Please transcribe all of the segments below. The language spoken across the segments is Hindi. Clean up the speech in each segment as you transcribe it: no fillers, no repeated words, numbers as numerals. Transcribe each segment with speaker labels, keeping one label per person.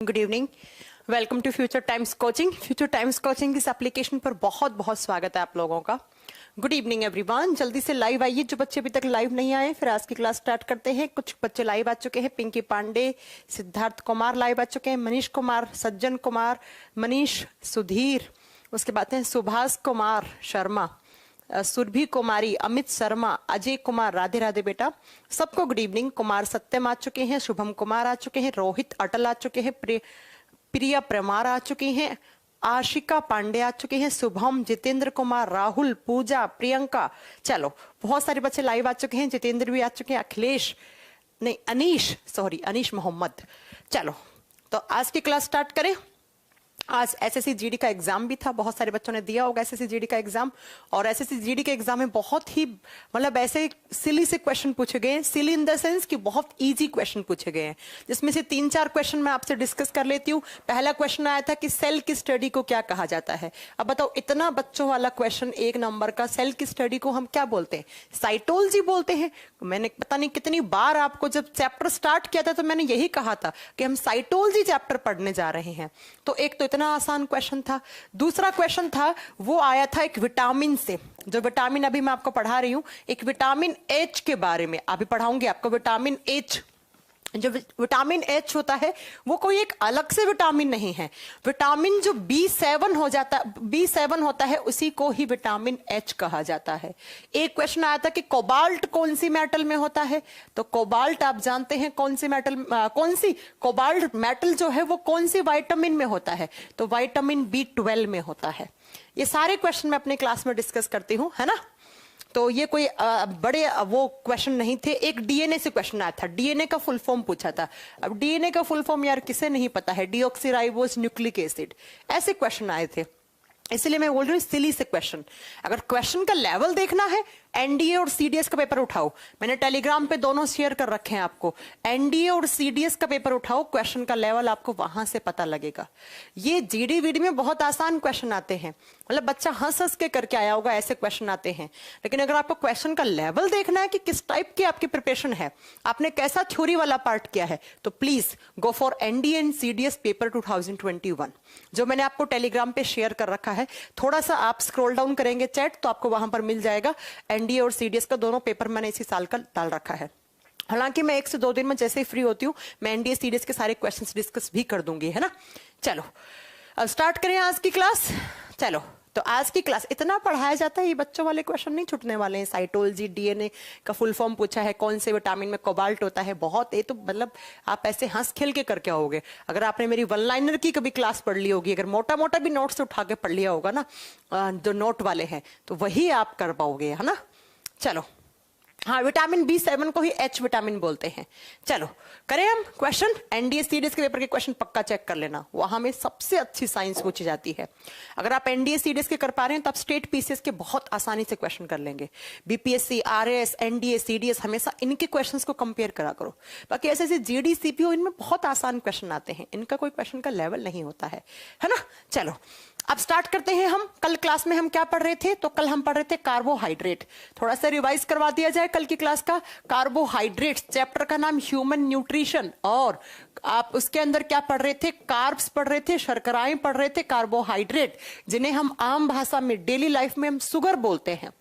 Speaker 1: Good evening, welcome to Future Times coaching. Future Times coaching इस एप्लीकेशन पर बहुत बहुत स्वागत है आप लोगों का। गुड इवनिंग एवरीवन, जल्दी से लाइव आइए जो बच्चे अभी तक लाइव नहीं आए। फिर आज की क्लास स्टार्ट करते हैं। कुछ बच्चे लाइव आ चुके हैं, पिंकी पांडे, सिद्धार्थ कुमार लाइव आ चुके हैं, मनीष कुमार, सज्जन कुमार, मनीष, सुधीर, उसके बाद हैं सुभाष कुमार शर्मा, सुरभि कुमारी, अमित शर्मा, अजय कुमार, राधे राधे बेटा सबको गुड इवनिंग। कुमार सत्यम आ चुके हैं, शुभम कुमार आ चुके हैं, रोहित अटल आ चुके हैं, प्रिया परमार आ चुकी हैं, आशिका पांडे आ चुके हैं, शुभम, जितेंद्र कुमार, राहुल, पूजा, प्रियंका, चलो बहुत सारे बच्चे लाइव आ चुके हैं। जितेंद्र भी आ चुके हैं, अखिलेश नहीं अनीश मोहम्मद। चलो तो आज की क्लास स्टार्ट करें। आज एसएससी जीडी का एग्जाम भी था, बहुत सारे बच्चों ने दिया होगा एसएससी जीडी का एग्जाम। और एसएससी जीडी के एग्जाम में बहुत ही मतलब ऐसे सिली से क्वेश्चन पूछे गए, सिली इन द सेंस कि बहुत इजी क्वेश्चन पूछे गए हैं, जिसमें से 3-4 क्वेश्चन मैं आपसे डिस्कस कर लेती हूँ। पहला क्वेश्चन आया था कि सेल की स्टडी को क्या कहा जाता है। अब बताओ, इतना बच्चों वाला क्वेश्चन 1 नंबर का, सेल की स्टडी को हम क्या बोलते हैं? साइटोलॉजी बोलते हैं। मैंने पता नहीं कितनी बार आपको जब चैप्टर स्टार्ट किया था तो मैंने यही कहा था कि हम साइटोलॉजी चैप्टर पढ़ने जा रहे हैं। तो एक तो इतना आसान क्वेश्चन था। दूसरा क्वेश्चन था वो आया था एक विटामिन से, जो विटामिन अभी मैं आपको पढ़ा रही हूं, एक विटामिन एच के बारे में अभी पढ़ाऊंगी आपको। विटामिन एच, जो विटामिन एच होता है वो कोई एक अलग से विटामिन नहीं है। विटामिन जो B7 होता है उसी को ही विटामिन एच कहा जाता है। एक क्वेश्चन आया था कि कोबाल्ट कौन सी मेटल में होता है, तो कोबाल्ट आप जानते हैं कौन सी कोबाल्ट मेटल जो है वो कौन सी विटामिन में होता है, तो विटामिन B12 में होता है। ये सारे क्वेश्चन मैं अपने क्लास में डिस्कस करती हूँ, है ना। तो ये कोई बड़े वो क्वेश्चन नहीं थे। एक डीएनए से क्वेश्चन आया था, डीएनए का फुल फॉर्म पूछा था। अब डीएनए का फुल फॉर्म यार किसे नहीं पता है, डीऑक्सीराइबोस न्यूक्लिक एसिड, ऐसे क्वेश्चन आए थे। इसलिए मैं बोल रही हूँ सिली से क्वेश्चन। अगर क्वेश्चन का लेवल देखना है, एनडीए और सीडीएस का पेपर उठाओ, मैंने टेलीग्राम पे दोनों शेयर कर रखे हैं आपको। एनडीए और सीडीएस का पेपर उठाओ, क्वेश्चन का लेवल आपको वहां से पता लगेगा। ये जीडी वीडी में बहुत आसान क्वेश्चन आते हैं, मतलब बच्चा हंस हंस के करके आया होगा, ऐसे क्वेश्चन आते हैं। लेकिन अगर आपको क्वेश्चन का लेवल देखना है कि किस टाइप की आपकी प्रिपरेशन है, आपने कैसा थ्योरी वाला पार्ट किया है, तो please go for NDA and CDS paper 2021, जो मैंने आपको टेलीग्राम पे शेयर कर रखा है। थोड़ा सा आप स्क्रॉल डाउन करेंगे चैट तो आपको वहां पर मिल जाएगा। एनडीए और सीडीएस का दोनों पेपर मैंने इसी साल का डाल रखा है। हालांकि मैं 1 से 2 दिन में जैसे ही फ्री होती हूँ मैं एनडीए सीडीएस के सारे क्वेश्चंस डिस्कस भी कर दूंगी, है ना। चलो अब स्टार्ट करें आज की क्लास। चलो तो आज की क्लास इतना पढ़ाया जाता है, ये बच्चों वाले क्वेश्चन नहीं छूटने वाले हैं। साइटोलॉजी, डीएनए का फुल फॉर्म पूछा है, कौन से विटामिन में कोबाल्ट होता है, बहुत ये तो मतलब आप ऐसे हंस खेल के करके आओगे। अगर आपने मेरी 1 लाइनर की कभी क्लास पढ़ ली होगी, अगर मोटा मोटा भी नोट्स उठा के पढ़ लिया होगा ना, जो नोट वाले हैं, तो वही आप कर पाओगे, है ना। चलो हाँ, विटामिन B7 को ही H विटामिन बोलते हैं। चलो करें हम क्वेश्चन। एनडीए सीडीएस के पेपर के क्वेश्चन पक्का चेक कर लेना, वहां में सबसे अच्छी साइंस पूछी जाती है। अगर आप एनडीए सीडीएस के कर पा रहे हैं तो आप स्टेट पीसीएस के बहुत आसानी से क्वेश्चन कर लेंगे। बीपीएससी, आरएएस, एनडीए, सीडीएस, हमेशा इनके क्वेश्चंस को कंपेयर करा करो। बाकी ऐसे जीडी, सीपीओ, इनमें बहुत आसान क्वेश्चन आते हैं, इनका कोई क्वेश्चन का लेवल नहीं होता है ना। चलो अब स्टार्ट करते हैं हम। कल क्लास में हम क्या पढ़ रहे थे, तो कल हम पढ़ रहे थे कार्बोहाइड्रेट। थोड़ा सा रिवाइज करवा दिया जाए कल की क्लास का। कार्बोहाइड्रेट्स चैप्टर का नाम ह्यूमन न्यूट्रिशन, और आप उसके अंदर क्या पढ़ रहे थे, कार्ब्स पढ़ रहे थे, शर्कराएं पढ़ रहे थे, कार्बोहाइड्रेट जिन्हें हम आम भाषा में डेली लाइफ में हम शुगर बोलते हैं।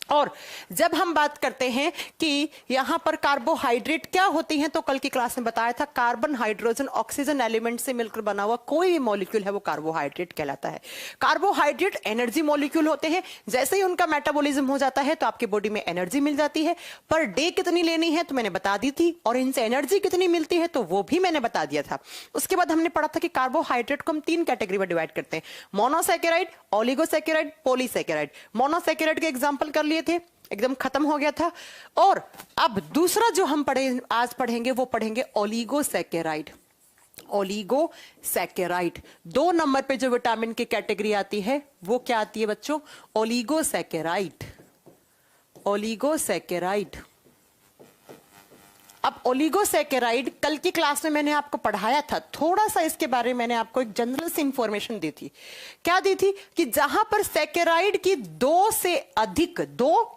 Speaker 1: और जब हम बात करते हैं कि यहां पर कार्बोहाइड्रेट क्या होती हैं, तो कल की क्लास में बताया था कार्बन, हाइड्रोजन, ऑक्सीजन एलिमेंट से मिलकर बना हुआ कोई भी मॉलिक्यूल है वो कार्बोहाइड्रेट कहलाता है। कार्बोहाइड्रेट एनर्जी मॉलिक्यूल होते हैं, जैसे ही उनका मेटाबॉलिज्म हो जाता है तो आपकी बॉडी में एनर्जी मिल जाती है। पर डे कितनी लेनी है तो मैंने बता दी थी, और इनसे एनर्जी कितनी मिलती है तो वो भी मैंने बता दिया था। उसके बाद हमने पढ़ा था कि कार्बोहाइड्रेट को हम 3 कैटेगरी में डिवाइड करते हैं, मोनोसैकेराइड, ओलिगोसैकेराइड, पॉलीसैकेराइड। मोनोसैकेराइड के एग्जांपल कर लिए थे, एकदम खत्म हो गया था। और अब दूसरा जो हम आज पढ़ेंगे वो पढ़ेंगे ओलिगोसैकेराइड। ओलिगोसैकेराइड 2 नंबर पे जो विटामिन की कैटेगरी आती है वो क्या आती है बच्चों, ओलिगोसैकेराइड। ओलिगोसैकेराइड। अब ओलिगोसैकेराइड कल की क्लास में मैंने आपको पढ़ाया था, थोड़ा सा इसके बारे में मैंने आपको एक जनरल सी इंफॉर्मेशन दी थी। क्या दी थी कि जहां पर सैकेराइड की 2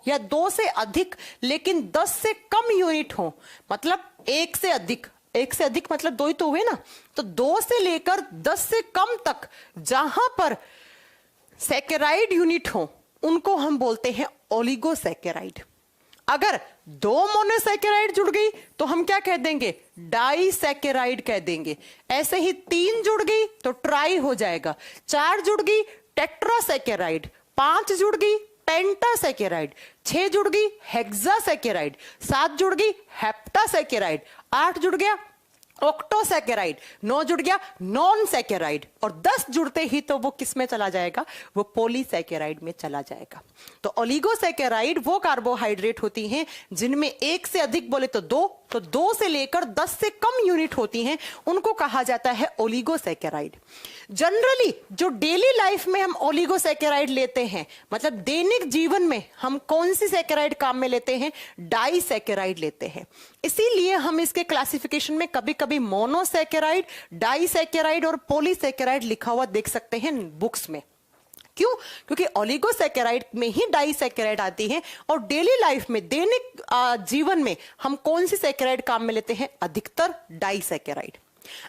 Speaker 1: या 2 से अधिक लेकिन 10 से कम यूनिट हो, मतलब 1 से अधिक एक से अधिक मतलब दो ही तो हुए ना, तो 2 से लेकर 10 से कम तक जहां पर सैकेराइड यूनिट हो उनको हम बोलते हैं ओलिगोसैकेराइड। अगर 2 मोनोसैकेराइड जुड़ गई तो हम क्या कह देंगे, डाइसैकेराइड कह देंगे। ऐसे ही 3 जुड़ गई तो ट्राई हो जाएगा, 4 जुड़ गई टेट्रासैकेराइड, 5 जुड़ गई पेंटासैकेराइड, 6 जुड़ गई हेक्सासैकेराइड, 7 जुड़ गई हेप्टासैकेराइड, 8 जुड़ गया ऑक्टोसैकेराइड, 9 जुड़ गया नॉन सैकेराइड, और 10 जुड़ते ही तो वो किस में चला जाएगा, वो पॉलीसैकेराइड में चला जाएगा। तो ओलिगोसैकेराइड वो कार्बोहाइड्रेट होती हैं जिनमें एक से अधिक बोले तो 2, तो 2 से लेकर 10 से कम यूनिट होती हैं, उनको कहा जाता है ओलिगोसैकेराइड। जनरली जो डेली लाइफ में हम ओलिगोसैकेराइड लेते हैं, मतलब दैनिक जीवन में हम कौन सी सैकेराइड काम में लेते हैं, डाइसैकेराइड लेते हैं। इसीलिए हम इसके क्लासिफिकेशन में कभी कभी मोनोसैकेराइड, डाइसैकेराइड और पॉलीसैकेराइड लिखा हुआ देख सकते हैं बुक्स में। क्यों? क्योंकि ओलिगोसैकेराइड में ही डाइसैकेराइड आती है, और डेली लाइफ में दैनिक जीवन में हम कौन सी सैकेराइड काम में लेते हैं, अधिकतर डाइसैकेराइड।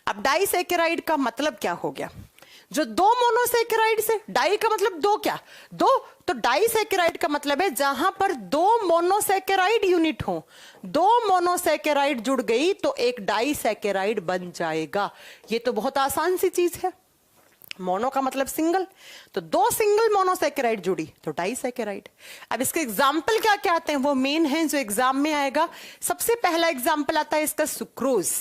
Speaker 1: अब डाइसैकेराइड का मतलब क्या हो गया, जो 2 मोनोसैकेराइड से, डाई का मतलब 2, क्या 2, तो डाइसैकेराइड का मतलब है जहां पर 2 मोनोसैकेराइड यूनिट हो, 2 मोनोसैकेराइड जुड़ गई तो एक डाइसैकेराइड बन जाएगा। ये तो बहुत आसान सी चीज है। मोनो का मतलब सिंगल, तो 2 सिंगल मोनोसैकेराइड जुड़ी तो डाइसैकेराइड। अब इसके एग्जाम्पल क्या क्या आते हैं, वो मेन है जो एग्जाम में आएगा। सबसे पहला एग्जाम्पल आता है इसका सुक्रोज।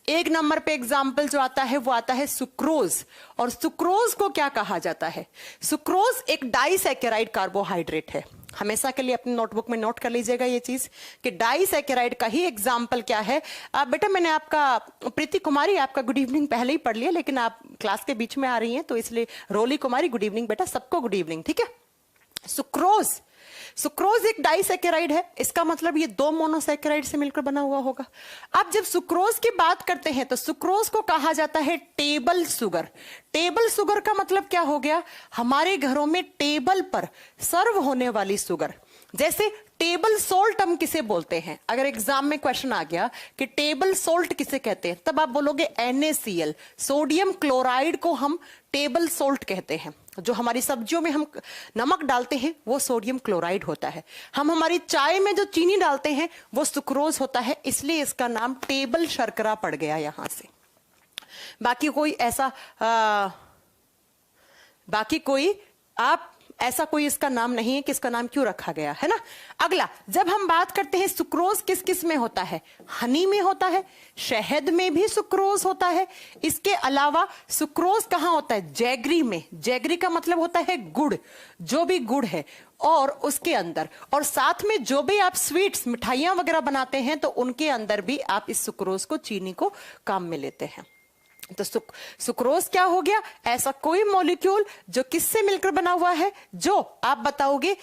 Speaker 1: 1 नंबर पे एग्जाम्पल जो आता है वो आता है सुक्रोज। और सुक्रोज को क्या कहा जाता है, सुक्रोज एक डाइसैकेराइड कार्बोहाइड्रेट है। हमेशा के लिए अपनी नोटबुक में नोट कर लीजिएगा ये चीज कि डाइसैकेराइड का ही एग्जाम्पल क्या है। बेटा मैंने आपका, प्रीति कुमारी आपका गुड इवनिंग पहले ही पढ़ लिया, लेकिन आप क्लास के बीच में आ रही हैं तो इसलिए रोली कुमारी गुड इवनिंग बेटा, सबको गुड इवनिंग, ठीक है। सुक्रोज, सुक्रोज एक डाइसैकेराइड है, इसका मतलब ये 2 मोनोसैकेराइड से मिलकर बना हुआ होगा। अब जब सुक्रोज की बात करते हैं तो सुक्रोज को कहा जाता है टेबल शुगर। टेबल शुगर का मतलब क्या हो गया, हमारे घरों में टेबल पर सर्व होने वाली शुगर। जैसे टेबल सोल्ट हम किसे बोलते हैं, अगर एग्जाम में क्वेश्चन आ गया कि टेबल सोल्ट किसे कहते हैं, तब आप बोलोगे NaCl, सोडियम क्लोराइड को हम टेबल सोल्ट कहते हैं। जो हमारी सब्जियों में हम नमक डालते हैं वो सोडियम क्लोराइड होता है, हम हमारी चाय में जो चीनी डालते हैं वो सुक्रोज होता है, इसलिए इसका नाम टेबल शर्करा पड़ गया यहां से। बाकी कोई ऐसा बाकी कोई आप ऐसा कोई इसका नाम नहीं है कि इसका नाम क्यों रखा गया है ना। अगला, जब हम बात करते हैं सुक्रोज किस किस में होता है, हनी में होता है, शहद में भी सुक्रोज होता है। इसके अलावा सुक्रोज कहाँ होता है, जैगरी में। जैगरी का मतलब होता है गुड़, जो भी गुड़ है और उसके अंदर, और साथ में जो भी आप स्वीट्स मिठाइयां वगैरह बनाते हैं तो उनके अंदर भी आप इस सुक्रोज को, चीनी को काम में लेते हैं। तो सुक्रोज क्या हो गया, ऐसा कोई मॉलिक्यूल जो किससे मिलकर बना हुआ है, जो आप बताओगे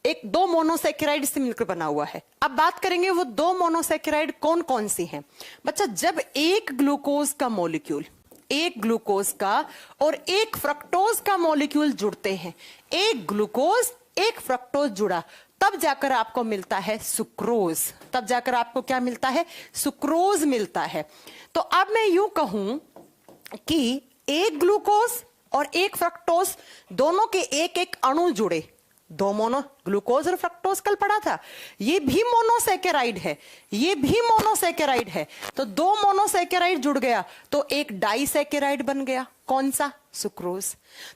Speaker 1: 2 मोनोसैकेराइड से मिलकर बना हुआ है। अब बात करेंगे वो 2 मोनोसैकेराइड कौन कौन सी हैं। बच्चा, जब एक ग्लूकोज का मॉलिक्यूल, एक ग्लूकोज का और एक फ्रक्टोज का मॉलिक्यूल जुड़ते हैं, एक ग्लूकोज एक फ्रक्टोज जुड़ा, तब जाकर आपको मिलता है सुक्रोज। तब जाकर आपको क्या मिलता है, सुक्रोज मिलता है। तो अब मैं यूं कहूं कि एक ग्लूकोज और एक फ्रक्टोज दोनों के एक एक अणु जुड़े, 2 मोनो, ग्लूकोज और फ्रक्टोज कल पढ़ा था, ये भी मोनोसैकेराइड है, ये भी मोनोसैकेराइड है। तो 2 मोनोसैकेराइड जुड़ गया तो एक डाइसैकेराइड बन गया, कौन सा, सुक्रोज।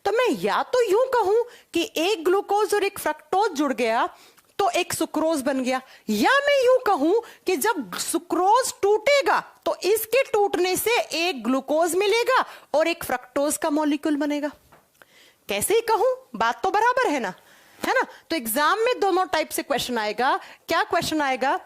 Speaker 1: तो मैं या तो यूं कहूं कि एक ग्लूकोज और एक फ्रक्टोज जुड़ गया तो एक सुक्रोज बन गया, या मैं यूं कहूं कि जब सुक्रोज टूटेगा तो इसके टूटने से एक ग्लूकोज मिलेगा और एक फ्रक्टोज का मॉलिक्यूल बनेगा। कैसे ही कहूं, बात तो बराबर है ना, है ना। तो एग्जाम में दोनों टाइप से क्वेश्चन आएगा। क्या क्वेश्चन आएगा,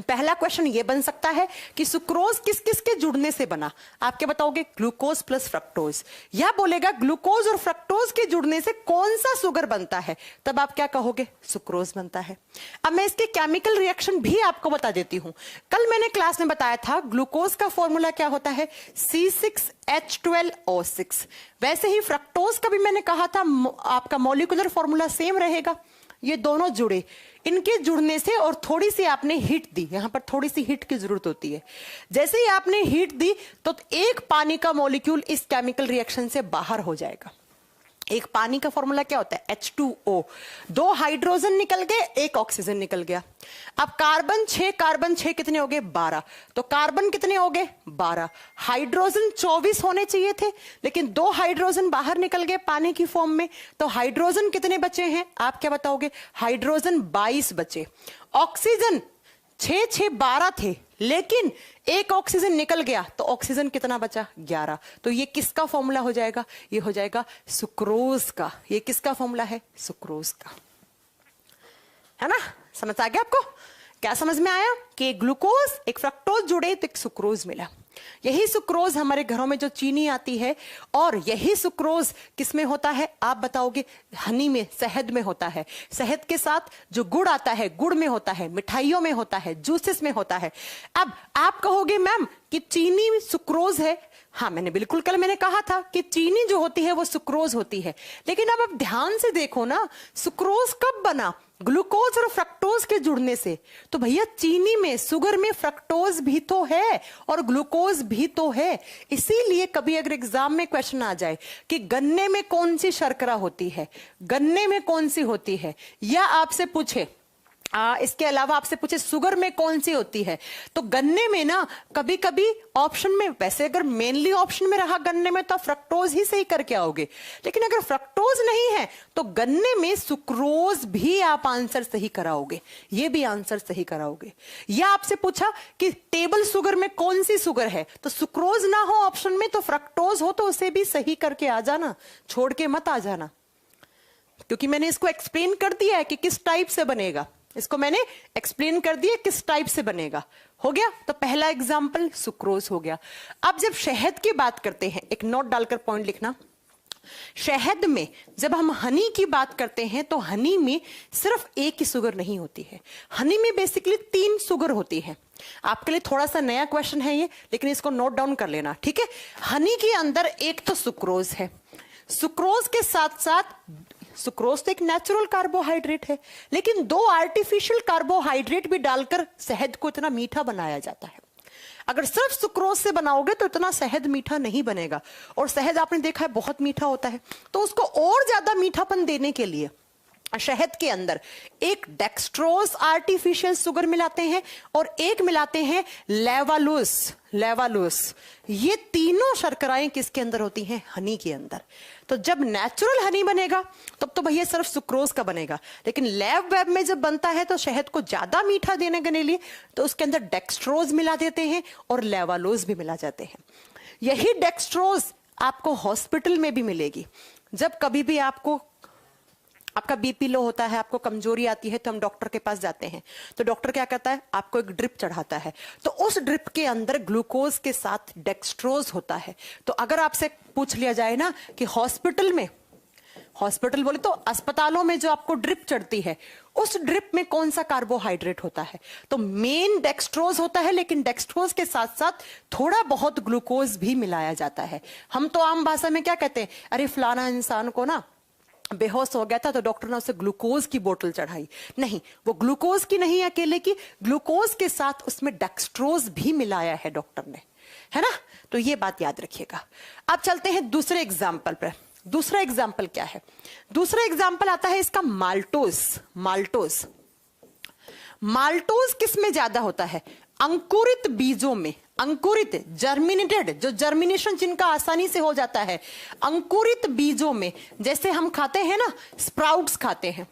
Speaker 1: पहला क्वेश्चन ये बन सकता है कि सुक्रोज किस किस के जुड़ने से बना, आपके बताओगे ग्लूकोज प्लस फ्रक्टोज, या बोलेगा ग्लूकोज और फ्रक्टोज के जुड़ने से कौन सा शुगर बनता है, तब आप क्या कहोगे, सुक्रोज बनता है। अब मैं इसके केमिकल रिएक्शन भी आपको बता देती हूं। कल मैंने क्लास में बताया था ग्लूकोज का फॉर्मूला क्या होता है, C6H12O6। वैसे ही फ्रक्टोज का भी मैंने कहा था आपका मॉलिक्यूलर फॉर्मूला सेम रहेगा, ये दोनों जुड़े, इनके जुड़ने से और थोड़ी सी आपने हीट दी, यहां पर थोड़ी सी हीट की जरूरत होती है। जैसे ही आपने हीट दी तो एक पानी का मॉलिक्यूल इस केमिकल रिएक्शन से बाहर हो जाएगा। एक पानी का फॉर्मूला क्या होता है? H2O, 2 हाइड्रोजन निकल गए, 1 ऑक्सीजन निकल गया। अब कार्बन 6 कितने हो गए? 12। तो कार्बन कितने हो गए? 12। हाइड्रोजन 24 होने चाहिए थे, लेकिन 2 हाइड्रोजन बाहर निकल गए पानी की फॉर्म में, तो हाइड्रोजन कितने बचे हैं? आप क्या बताओगे? हाइड्रोजन 22 बचे। ऑक्सीजन 6 12 थे, लेकिन 1 ऑक्सीजन निकल गया, तो ऑक्सीजन कितना बचा? 11। तो ये किसका फॉर्मूला हो जाएगा? ये हो जाएगा सुक्रोज का। ये किसका फॉर्मूला है? सुक्रोज का, है ना? समझ आ गया आपको? क्या समझ में आया कि एक ग्लूकोज एक फ्रक्टोज जुड़े तो एक सुक्रोज मिला। यही सुक्रोज हमारे घरों में जो चीनी आती है, और यही सुक्रोज किसमें होता है? आप बताओगे? हनी में, शहद में होता है। शहद के साथ जो गुड़ आता है, गुड़ में होता है, मिठाइयों में होता है, जूसेस में होता है। अब आप कहोगे मैम कि चीनी सुक्रोज है। हाँ, बिल्कुल कल मैंने कहा था कि चीनी जो होती है वो सुक्रोज होती है, लेकिन अब आप ध्यान से देखो ना, सुक्रोज कब बना? ग्लूकोज और फ्रक्टोज के जुड़ने से। तो भैया चीनी में, शुगर में फ्रक्टोज भी तो है और ग्लूकोज भी तो है। इसीलिए कभी अगर एग्जाम में क्वेश्चन आ जाए कि गन्ने में कौन सी शर्करा होती है, गन्ने में कौन सी होती है, या आपसे पूछे इसके अलावा आपसे पूछे शुगर में कौन सी होती है, तो गन्ने में ना कभी कभी ऑप्शन में, वैसे अगर मेनली ऑप्शन में रहा गन्ने में तो फ्रक्टोज ही सही करके आओगे, लेकिन अगर फ्रक्टोज नहीं है तो गन्ने में सुक्रोज भी आप आंसर सही कराओगे, ये भी आंसर सही कराओगे। या आपसे पूछा कि टेबल शुगर में कौन सी शुगर है, तो सुक्रोज ना हो ऑप्शन में तो फ्रक्टोज हो, तो उसे भी सही करके आ जाना, छोड़ के मत आ जाना, क्योंकि मैंने इसको एक्सप्लेन कर दिया है कि किस टाइप से बनेगा। इसको मैंने एक्सप्लेन कर दिया किस टाइप से बनेगा। हो गया? तो पहला एग्जाम्पल सुक्रोज हो गया। अब जब शहद की बात करते हैं, एक नोट डालकर पॉइंट लिखना, शहद में जब हम हनी की बात करते हैं तो हनी में सिर्फ एक ही शुगर नहीं होती है, हनी में बेसिकली 3 शुगर होती है। आपके लिए थोड़ा सा नया क्वेश्चन है ये, लेकिन इसको नोट डाउन कर लेना, ठीक है? हनी के अंदर एक तो सुक्रोज है, सुक्रोज के साथ साथ, सुक्रोज तो एक नेचुरल कार्बोहाइड्रेट है, लेकिन 2 आर्टिफिशियल कार्बोहाइड्रेट भी डालकर शहद को इतना मीठा बनाया जाता है। अगर सिर्फ सुक्रोज से बनाओगे तो इतना शहद मीठा नहीं बनेगा, और शहद आपने देखा है बहुत मीठा होता है, तो उसको और ज्यादा मीठापन देने के लिए शहद के अंदर एक डेक्सट्रोज आर्टिफिशियल शुगर मिलाते हैं और एक मिलाते हैं लेवालूस। लेवालूस, ये तीनों शर्कराएं किसके अंदर होती हैं? हनी के अंदर। तो जब नेचुरल हनी बनेगा तब तो भैया सिर्फ सुक्रोज का बनेगा, लेकिन लैब वेब में जब बनता है तो शहद को ज्यादा मीठा देने के लिए तो उसके अंदर डेक्सट्रोज मिला देते हैं और लेवालूस भी मिला जाते हैं। यही डेक्सट्रोज आपको हॉस्पिटल में भी मिलेगी। जब कभी भी आपका बीपी लो होता है, आपको कमजोरी आती है, तो हम डॉक्टर के पास जाते हैं, तो डॉक्टर क्या करता है? आपको एक ड्रिप चढ़ाता है, तो उस ड्रिप के अंदर ग्लूकोज के साथ डेक्सट्रोज होता है। तो अगर आपसे पूछ लिया जाए ना कि हॉस्पिटल में, हॉस्पिटल बोले तो अस्पतालों में जो आपको ड्रिप चढ़ती है, उस ड्रिप में कौन सा कार्बोहाइड्रेट होता है? तो मेन डेक्सट्रोज होता है, लेकिन डेक्सट्रोज के साथ साथ थोड़ा बहुत ग्लूकोज भी मिलाया जाता है। हम तो आम भाषा में क्या कहते हैं? अरे फलाना इंसान को ना बेहोश हो गया था तो डॉक्टर ने उसे ग्लूकोज की बोतल चढ़ाई। नहीं, वो ग्लूकोज की नहीं अकेले की, ग्लूकोज के साथ उसमें डेक्सट्रोज भी मिलाया है डॉक्टर ने, है ना? तो ये बात याद रखिएगा। अब चलते हैं दूसरे एग्जाम्पल पर। दूसरा एग्जाम्पल क्या है? दूसरा एग्जाम्पल आता है इसका माल्टोज। माल्टोज, माल्टोज किस में ज्यादा होता है? अंकुरित बीजों में। अंकुरित, जर्मिनेटेड, जो जर्मिनेशन जिनका आसानी से हो जाता है, अंकुरित बीजों में। जैसे हम खाते हैं ना, स्प्राउट्स खाते हैं,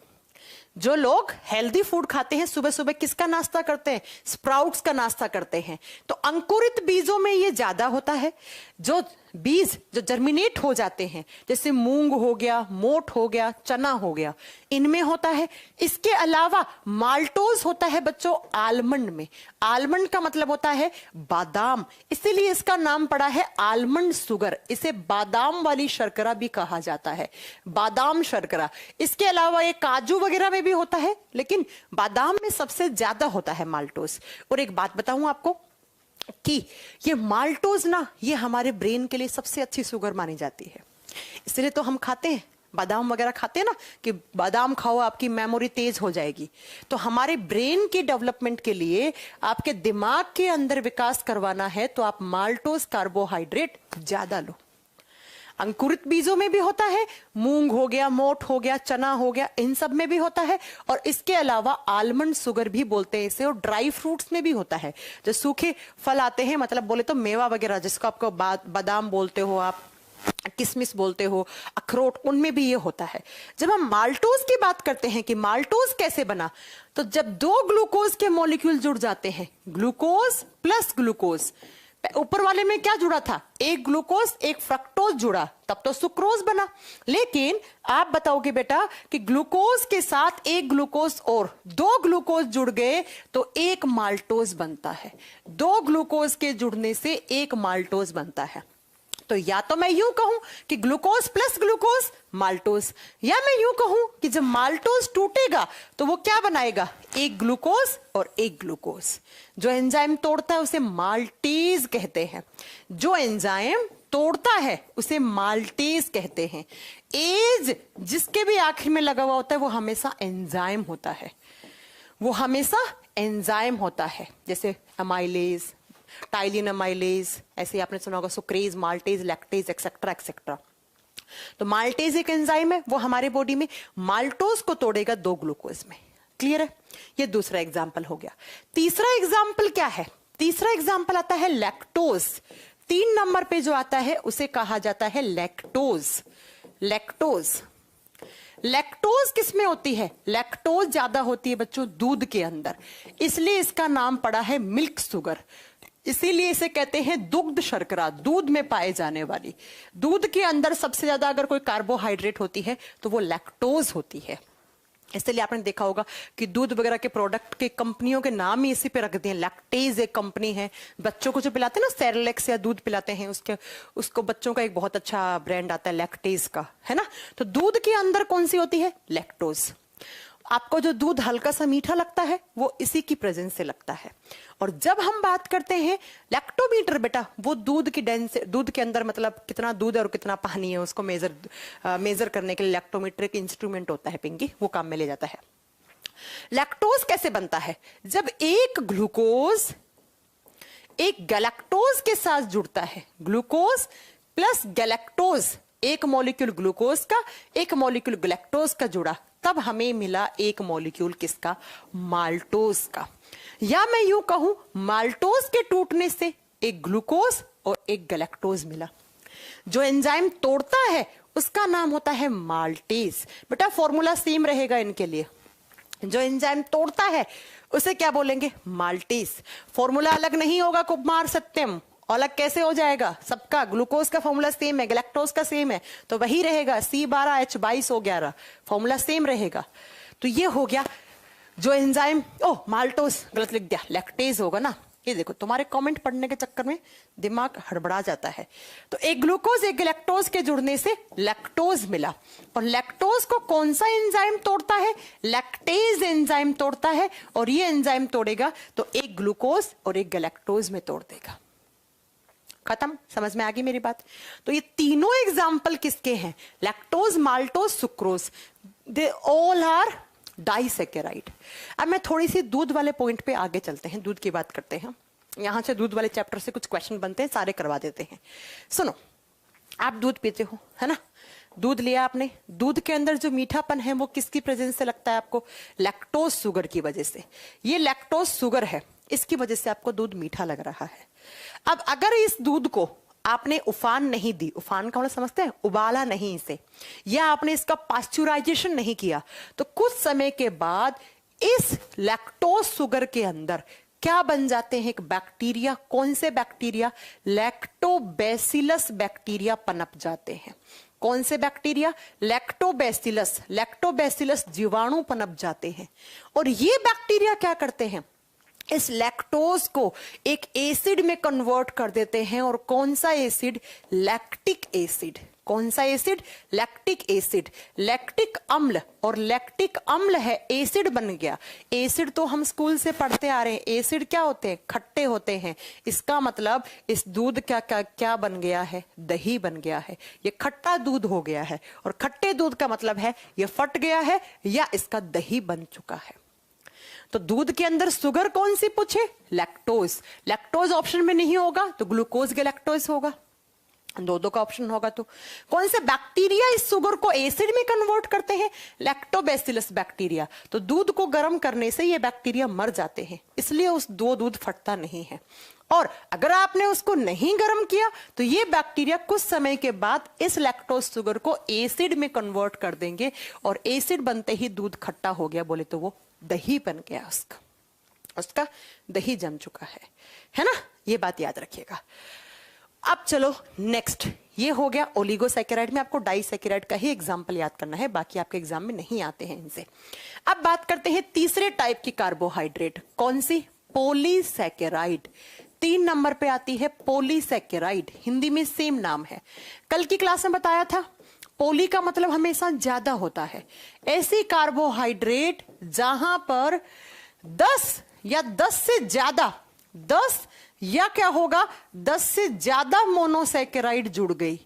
Speaker 1: जो लोग हेल्दी फूड खाते हैं सुबह सुबह किसका नाश्ता करते हैं? स्प्राउट्स का नाश्ता करते हैं। तो अंकुरित बीजों में ये ज्यादा होता है। जो बीज जो जर्मिनेट हो जाते हैं, जैसे मूंग हो गया, मोठ हो गया, चना हो गया, इनमें होता है। इसके अलावा माल्टोज होता है बच्चों आलमंड में। आलमंड का मतलब होता है बादाम, इसीलिए इसका नाम पड़ा है आलमंड शुगर। इसे बादाम वाली शर्करा भी कहा जाता है, बादाम शर्करा। इसके अलावा ये काजू वगैरह में भी होता है, लेकिन बादाम में सबसे ज्यादा होता है माल्टोज। और एक बात बताऊं आपको कि ये माल्टोज ना, ये हमारे ब्रेन के लिए सबसे अच्छी शुगर मानी जाती है, इसलिए तो हम खाते हैं। बादाम वगैरह खाते हैं ना कि बादाम खाओ आपकी मेमोरी तेज हो जाएगी। तो हमारे ब्रेन की डेवलपमेंट के लिए आपके दिमाग के अंदर विकास करवाना है तो आप माल्टोज कार्बोहाइड्रेट ज्यादा लो। अंकुरित बीजों में भी होता है, मूंग हो गया, मोठ हो गया, चना हो गया, इन सब में भी होता है। और इसके अलावा आलमंड शुगर भी बोलते हैं इसे, और ड्राई फ्रूट्स में भी होता है। जो सूखे फल आते हैं, मतलब बोले तो मेवा वगैरह, जिसको आपको बादाम बोलते हो आप, किशमिश बोलते हो, अखरोट, उनमें भी ये होता है। जब हम माल्टोज की बात करते हैं कि माल्टोज कैसे बना, तो जब दो ग्लूकोज के मॉलिक्यूल जुड़ जाते हैं, ग्लूकोज प्लस ग्लूकोज, ऊपर वाले में क्या जुड़ा था, एक ग्लूकोज एक फ्रक्टोज जुड़ा, तब तो सुक्रोज बना। लेकिन आप बताओगे बेटा कि ग्लूकोज के साथ एक ग्लूकोज और दो ग्लूकोज जुड़ गए तो एक माल्टोज बनता है। दो ग्लूकोज के जुड़ने से एक माल्टोज बनता है। तो या तो मैं यूं कहूं कि ग्लूकोज प्लस ग्लूकोज माल्टोज, या मैं यूं कहूं कि जब माल्टोज टूटेगा तो वो क्या बनाएगा, एक ग्लूकोज और एक ग्लूकोज। जो एंजाइम तोड़ता है उसे माल्टेज कहते हैं। जो एंजाइम तोड़ता है उसे माल्टेज कहते हैं। एज जिसके भी आखिर में लगा हुआ होता है वो हमेशा एंजाइम होता है, वो हमेशा एंजाइम होता है। जैसे अमाइलेज, टाइलिन अमाइलेज, ऐसे आपने सुना होगा sucrase, maltase, lactase, etcetera etcetera. तो माल्टेज एक एंजाइम है, वो हमारे बॉडी में माल्टोज को तोड़ेगा दो ग्लूकोज में। क्लियर है? ये दूसरा एग्जाम्पल हो गया। तीसरा एग्जाम्पल क्या है? तीसरा एग्जाम्पल आता है लैक्टोज। 3 नंबर पे जो आता है उसे कहा जाता है लैक्टोज। लैक्टोज, लैक्टोज किसमें होती है? लैक्टोज ज्यादा होती है बच्चों दूध के अंदर, इसलिए इसका नाम पड़ा है मिल्क शुगर। इसीलिए इसे कहते हैं दुग्ध शर्करा, दूध में पाए जाने वाली। दूध के अंदर सबसे ज्यादा अगर कोई कार्बोहाइड्रेट होती है तो वो लैक्टोज होती है। इसलिए आपने देखा होगा कि दूध वगैरह के प्रोडक्ट के कंपनियों के नाम ही इसी पे रख दिए। लैक्टेज एक कंपनी है, बच्चों को जो पिलाते हैं ना सेरेलैक्स या दूध पिलाते हैं, उसको बच्चों का एक बहुत अच्छा ब्रांड आता है लैक्टेज का, है ना। तो दूध के अंदर कौन सी होती है? लैक्टोज। आपको जो दूध हल्का सा मीठा लगता है वो इसी की प्रेजेंस से लगता है। और जब हम बात करते हैं लैक्टोमीटर, बेटा वो दूध की दूध के अंदर मतलब कितना दूध है और कितना पानी है उसको मेजर करने के लिए लैक्टोमीटर एक इंस्ट्रूमेंट होता है पिंकी, वो काम में ले जाता है। लैक्टोज कैसे बनता है? जब एक ग्लूकोज एक गैलेक्टोज के साथ जुड़ता है, ग्लूकोज प्लस गैलेक्टोज, एक मॉलिक्यूल ग्लूकोज का एक मॉलिक्यूल गैलेक्टोज का जुड़ा, तब हमें मिला एक मॉलिक्यूल किसका? माल्टोज का। या मैं यूं कहूं माल्टोज के टूटने से एक ग्लूकोज और एक गैलेक्टोज मिला। जो एंजाइम तोड़ता है उसका नाम होता है माल्टेज। बेटा फॉर्मूला सेम रहेगा इनके लिए। जो एंजाइम तोड़ता है उसे क्या बोलेंगे? माल्टेज। फॉर्मूला अलग नहीं होगा कुमार सत्यम, अलग कैसे हो जाएगा? सबका ग्लूकोज का फॉर्मूला सेम है, गैलेक्टोज का सेम है, तो वही रहेगा C12H22O11, फॉर्मूला सेम रहेगा। तो ये हो गया जो एंजाइम, माल्टोज गलत लिख दिया, लैक्टेज होगा ना। ये देखो तुम्हारे कमेंट पढ़ने के चक्कर में दिमाग हड़बड़ा जाता है। तो एक ग्लूकोज एक गैलेक्टोज के जुड़ने से लैक्टोज मिला। और लैक्टोज को कौन सा एंजाइम तोड़ता है? लैक्टेज एंजाइम तोड़ता है। और ये एंजाइम तोड़ेगा तो एक ग्लूकोज और एक गैलेक्टोज में तोड़ देगा। खत्म? समझ में आ गई मेरी बात? तो ये तीनों एग्जाम्पल किसके हैं? Lactose, maltose, sucrose, they all are disaccharide. अब मैं थोड़ी सी दूध वाले पॉइंट पे आगे चलते हैं, दूध की बात करते हैं। यहां से दूध वाले चैप्टर से कुछ क्वेश्चन बनते हैं, सारे करवा देते हैं। सुनो, आप दूध पीते हो, है ना? दूध लिया आपने, दूध के अंदर जो मीठापन है वो किसकी प्रेजेंस से लगता है आपको? लैक्टोज शुगर की वजह से। ये लैक्टोज शुगर है, इसकी वजह से आपको दूध मीठा लग रहा है। अब अगर इस दूध को आपने उफान नहीं दी, उफान का मतलब समझते हैं, उबाला नहीं इसे, या आपने इसका पास्चुराइजेशन नहीं किया, तो कुछ समय के बाद इस लैक्टोज शुगर के अंदर क्या बन जाते हैं? एक बैक्टीरिया। कौन से बैक्टीरिया? लैक्टोबैसिलस बैक्टीरिया पनप जाते हैं। कौन से बैक्टीरिया? लैक्टोबैसिलस। लैक्टोबैसिलस जीवाणु पनप जाते हैं। और ये बैक्टीरिया क्या करते हैं? इस लैक्टोज को एक एसिड में कन्वर्ट कर देते हैं। और कौन सा एसिड? Lactic acid. कौन सा एसिड? Lactic acid. लैक्टिक अम्ल, और लैक्टिक अम्ल है एसिड बन गया। एसिड तो हम स्कूल से पढ़ते आ रहे हैं, एसिड क्या होते हैं? खट्टे होते हैं। इसका मतलब इस दूध क्या क्या क्या बन गया है? दही बन गया है। ये खट्टा दूध हो गया है, और खट्टे दूध का मतलब है ये फट गया है या इसका दही बन चुका है। तो दूध के अंदर शुगर कौन सी पूछे? लैक्टोज। लैक्टोज ऑप्शन में नहीं होगा तो ग्लूकोज गैलेक्टोज होगा। दो का ऑप्शन होगा। तो कौन से बैक्टीरिया इस शुगर को एसिड में कन्वर्ट करते हैं? Lactobacillus bacteria. तो दूध को गर्म करने से ये बैक्टीरिया मर जाते हैं, इसलिए उस दूध फटता नहीं है। और अगर आपने उसको नहीं गर्म किया तो ये बैक्टीरिया कुछ समय के बाद इस लैक्टोज शुगर को एसिड में कन्वर्ट कर देंगे, और एसिड बनते ही दूध खट्टा हो गया, बोले तो वो दही बन गया, उसका दही जम चुका है ना? ये बात याद रखिएगा। अब चलो नेक्स्ट, ये हो गया ओलिगोसैकेराइड में। आपको डाइसैकेराइड का ही एग्जांपल याद करना है, बाकी आपके एग्जाम में नहीं आते हैं इनसे। अब बात करते हैं तीसरे टाइप की कार्बोहाइड्रेट। कौन सी? पॉलीसैकेराइड। 3 नंबर पे आती है पॉलीसैकेराइड, हिंदी में सेम नाम है। कल की क्लास में बताया था पोली का मतलब हमेशा ज्यादा होता है। ऐसी कार्बोहाइड्रेट जहां पर 10 या 10 से ज्यादा, 10 या क्या होगा, 10 से ज्यादा मोनोसैकेराइड जुड़ गई,